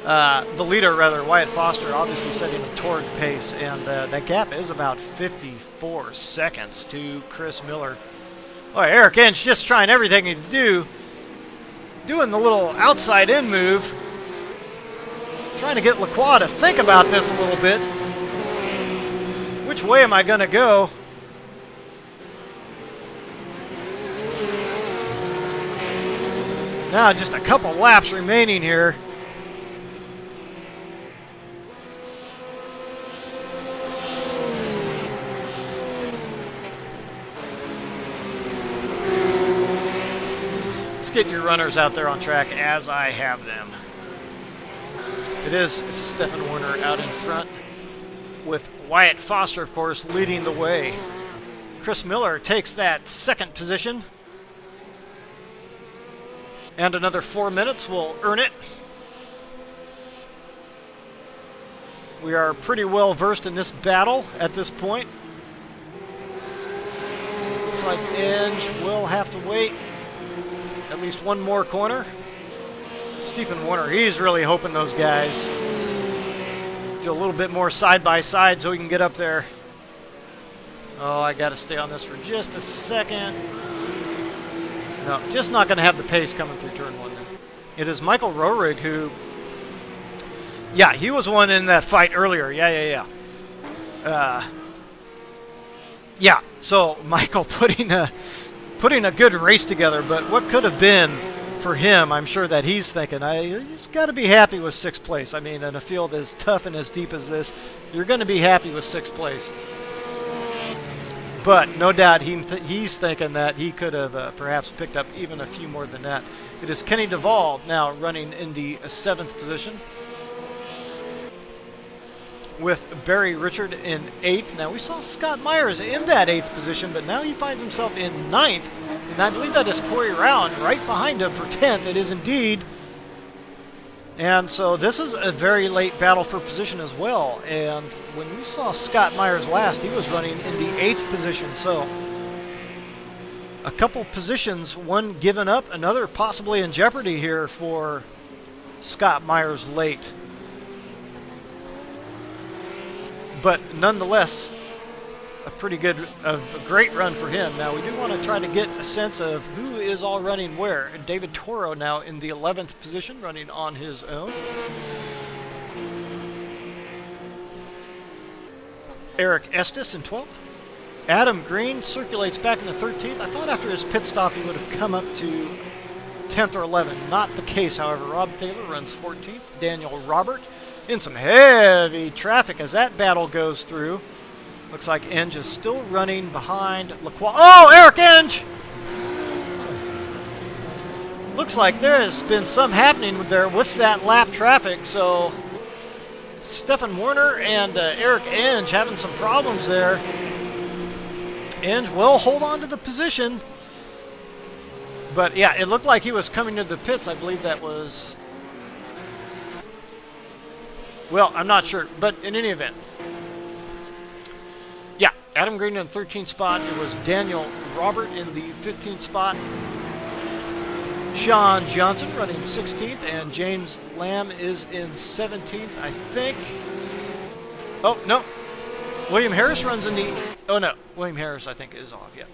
The leader, rather, Wyatt Foster, obviously setting a torrid pace, and that gap is about 54 seconds to Chris Miller. Boy, Eric Inch just trying everything he can do, doing the little outside in move, trying to get Lacroix to think about this a little bit. Which way am I going to go? Now just a couple laps remaining here. Get your runners out there on track as I have them. It is Stephen Warner out in front with Wyatt Foster, of course, leading the way. Chris Miller takes that second position. And another 4 minutes will earn it. We are pretty well versed in this battle at this point. Looks like Inge will have to wait at least one more corner. Stephen Warner, he's really hoping those guys do a little bit more side by side so he can get up there. Oh, I got to stay on this for just a second. No, just not going to have the pace coming through turn 1 then. It is Michael Rohrig who, yeah, he was one in that fight earlier. Yeah. Yeah, so Michael putting a good race together, but what could have been for him, I'm sure that he's thinking, he's got to be happy with 6th place. I mean, in a field as tough and as deep as this, you're going to be happy with 6th place. But no doubt he's thinking that he could have perhaps picked up even a few more than that. It is Kenny Duvall now running in the 7th position, with Barry Richard in 8th. Now, we saw Scott Myers in that 8th position, but now he finds himself in 9th. And I believe that is Corey Rowan right behind him for 10th. It is indeed. And so this is a very late battle for position as well. And when we saw Scott Myers last, he was running in the 8th position. So a couple positions, one given up, another possibly in jeopardy here for Scott Myers late. But nonetheless, a great run for him. Now, we do want to try to get a sense of who is all running where. David Toro now in the 11th position, running on his own. Eric Estes in 12th. Adam Green circulates back in the 13th. I thought after his pit stop he would have come up to 10th or 11th. Not the case, however. Rob Taylor runs 14th. Daniel Robert in some heavy traffic as that battle goes through. Looks like Inge is still running behind Lacroix. Oh, Eric Inge! Looks like there has been some happening there with that lap traffic, so Stephen Warner and Eric Inge having some problems there. Inge will hold on to the position. But yeah, it looked like he was coming to the pits. I believe that was... Well, I'm not sure, but in any event. Yeah, Adam Green in the 13th spot. It was Daniel Robert in the 15th spot. Sean Johnson running 16th, and James Lamb is in 17th, I think. Oh, no. William Harris runs in the... Oh, no. William Harris, I think, is off, yeah.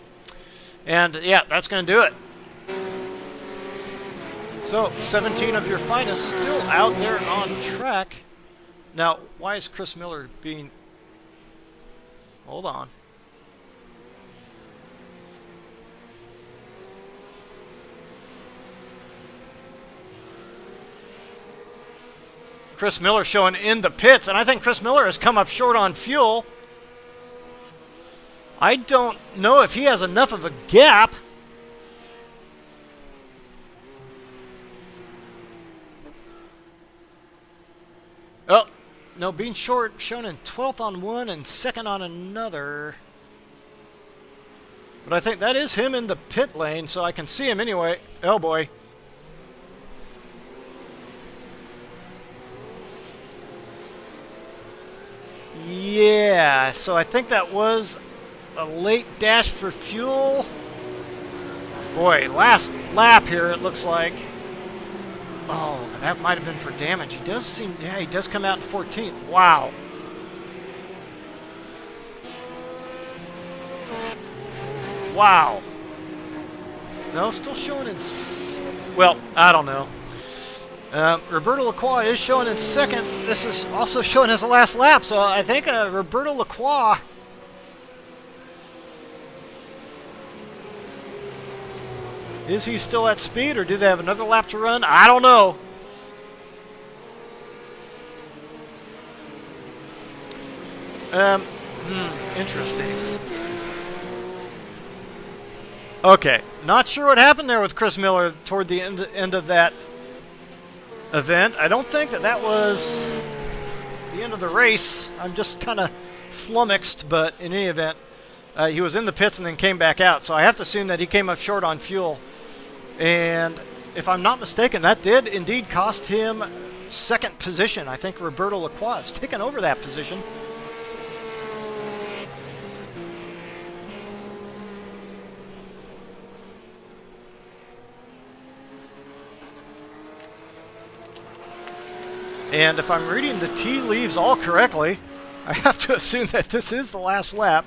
And, yeah, that's going to do it. So, 17 of your finest still out there on track. Now, why is Chris Miller being... Hold on. Chris Miller showing in the pits, and I think Chris Miller has come up short on fuel. I don't know if he has enough of a gap. Oh, no, being short, shown in 12th on one and 2nd on another. But I think that is him in the pit lane, so I can see him anyway. Oh, boy. Yeah, so I think that was a late dash for fuel. Boy, last lap here it looks like. Oh, that might have been for damage. He does seem, yeah, he does come out in 14th. Wow. Wow. No, still showing in, well, I don't know. Roberto Lacroix is showing in second. This is also showing as the last lap, so I think Roberto Lacroix is he still at speed, or do they have another lap to run? I don't know. Interesting. Okay, not sure what happened there with Chris Miller toward the end of that event. I don't think that was the end of the race. I'm just kind of flummoxed, but in any event, he was in the pits and then came back out, so I have to assume that he came up short on fuel. And if I'm not mistaken, that did indeed cost him second position. I think Roberto Lacroix has taken over that position. And if I'm reading the tea leaves all correctly, I have to assume that this is the last lap.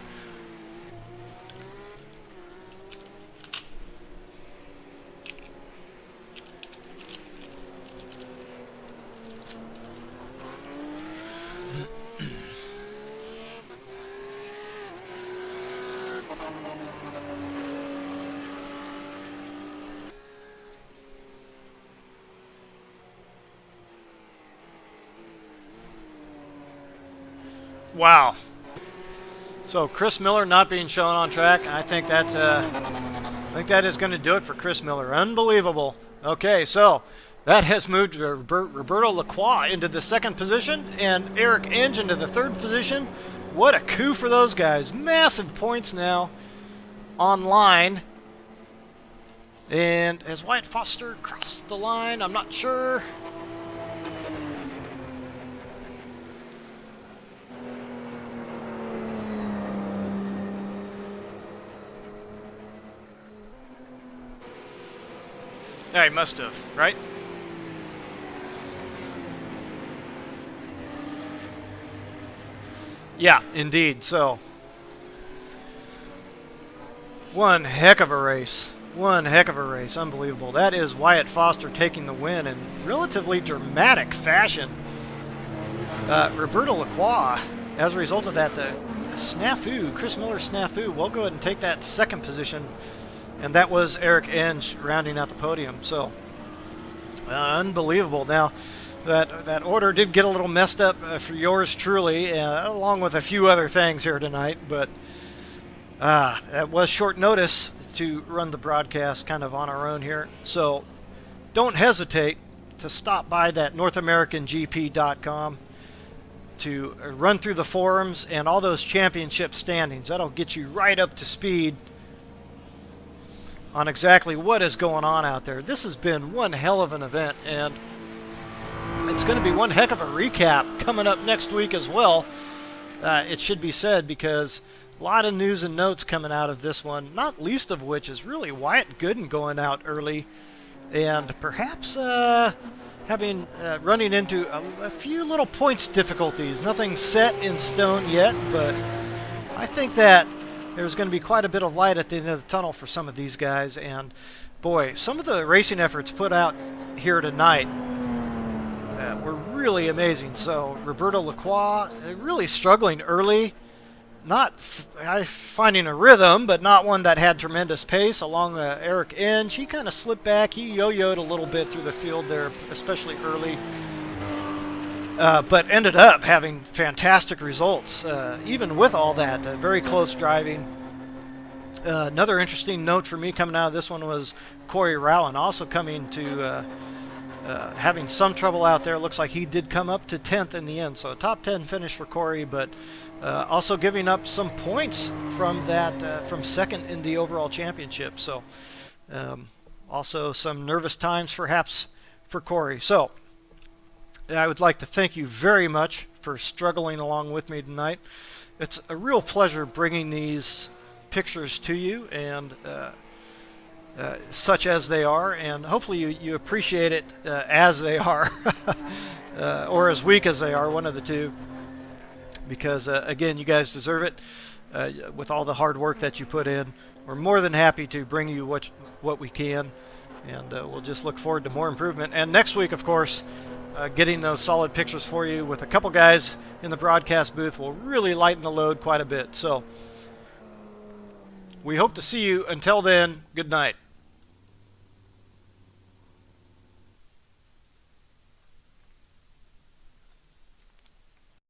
Wow. So Chris Miller not being shown on track, I think that is going to do it for Chris Miller. Unbelievable. Okay, so that has moved Roberto Lacroix into the second position and Eric Enge into the third position. What a coup for those guys. Massive points now online. And has Wyatt Foster crossed the line? I'm not sure. Yeah, he must have, right? Yeah, indeed. So, one heck of a race. One heck of a race. Unbelievable. That is Wyatt Foster taking the win in relatively dramatic fashion. Roberto Lacroix, as a result of that, the snafu, Chris Miller snafu, will go ahead and take that second position. And that was Eric Enge rounding out the podium. So, unbelievable. Now, that order did get a little messed up for yours truly, along with a few other things here tonight. But that was short notice to run the broadcast kind of on our own here. So, don't hesitate to stop by that NorthAmericanGP.com to run through the forums and all those championship standings. That'll get you right up to speed on exactly what is going on out there. This has been one hell of an event, and it's going to be one heck of a recap coming up next week as well. It should be said, because a lot of news and notes coming out of this one, not least of which is really Wyatt Gooden going out early, and perhaps running into a few little points difficulties. Nothing set in stone yet, but I think that there's going to be quite a bit of light at the end of the tunnel for some of these guys. And boy, some of the racing efforts put out here tonight were really amazing. So Roberto Lacroix really struggling early, not finding a rhythm, but not one that had tremendous pace. Along Eric Enge, he kind of slipped back. He yo-yoed a little bit through the field there, especially early. But ended up having fantastic results, even with all that very close driving. Another interesting note for me coming out of this one was Corey Rowan also coming to having some trouble out there. Looks like he did come up to 10th in the end, so a top 10 finish for Corey, but also giving up some points from that from second in the overall championship. So also some nervous times perhaps for Corey. So I would like to thank you very much for struggling along with me tonight. It's a real pleasure bringing these pictures to you, and such as they are, and hopefully you appreciate it as they are, or as weak as they are, one of the two, because again, you guys deserve it. With all the hard work that you put in, we're more than happy to bring you what we can, and we'll just look forward to more improvement. And next week, of course, getting those solid pictures for you with a couple guys in the broadcast booth will really lighten the load quite a bit. So we hope to see you. Until then, good night.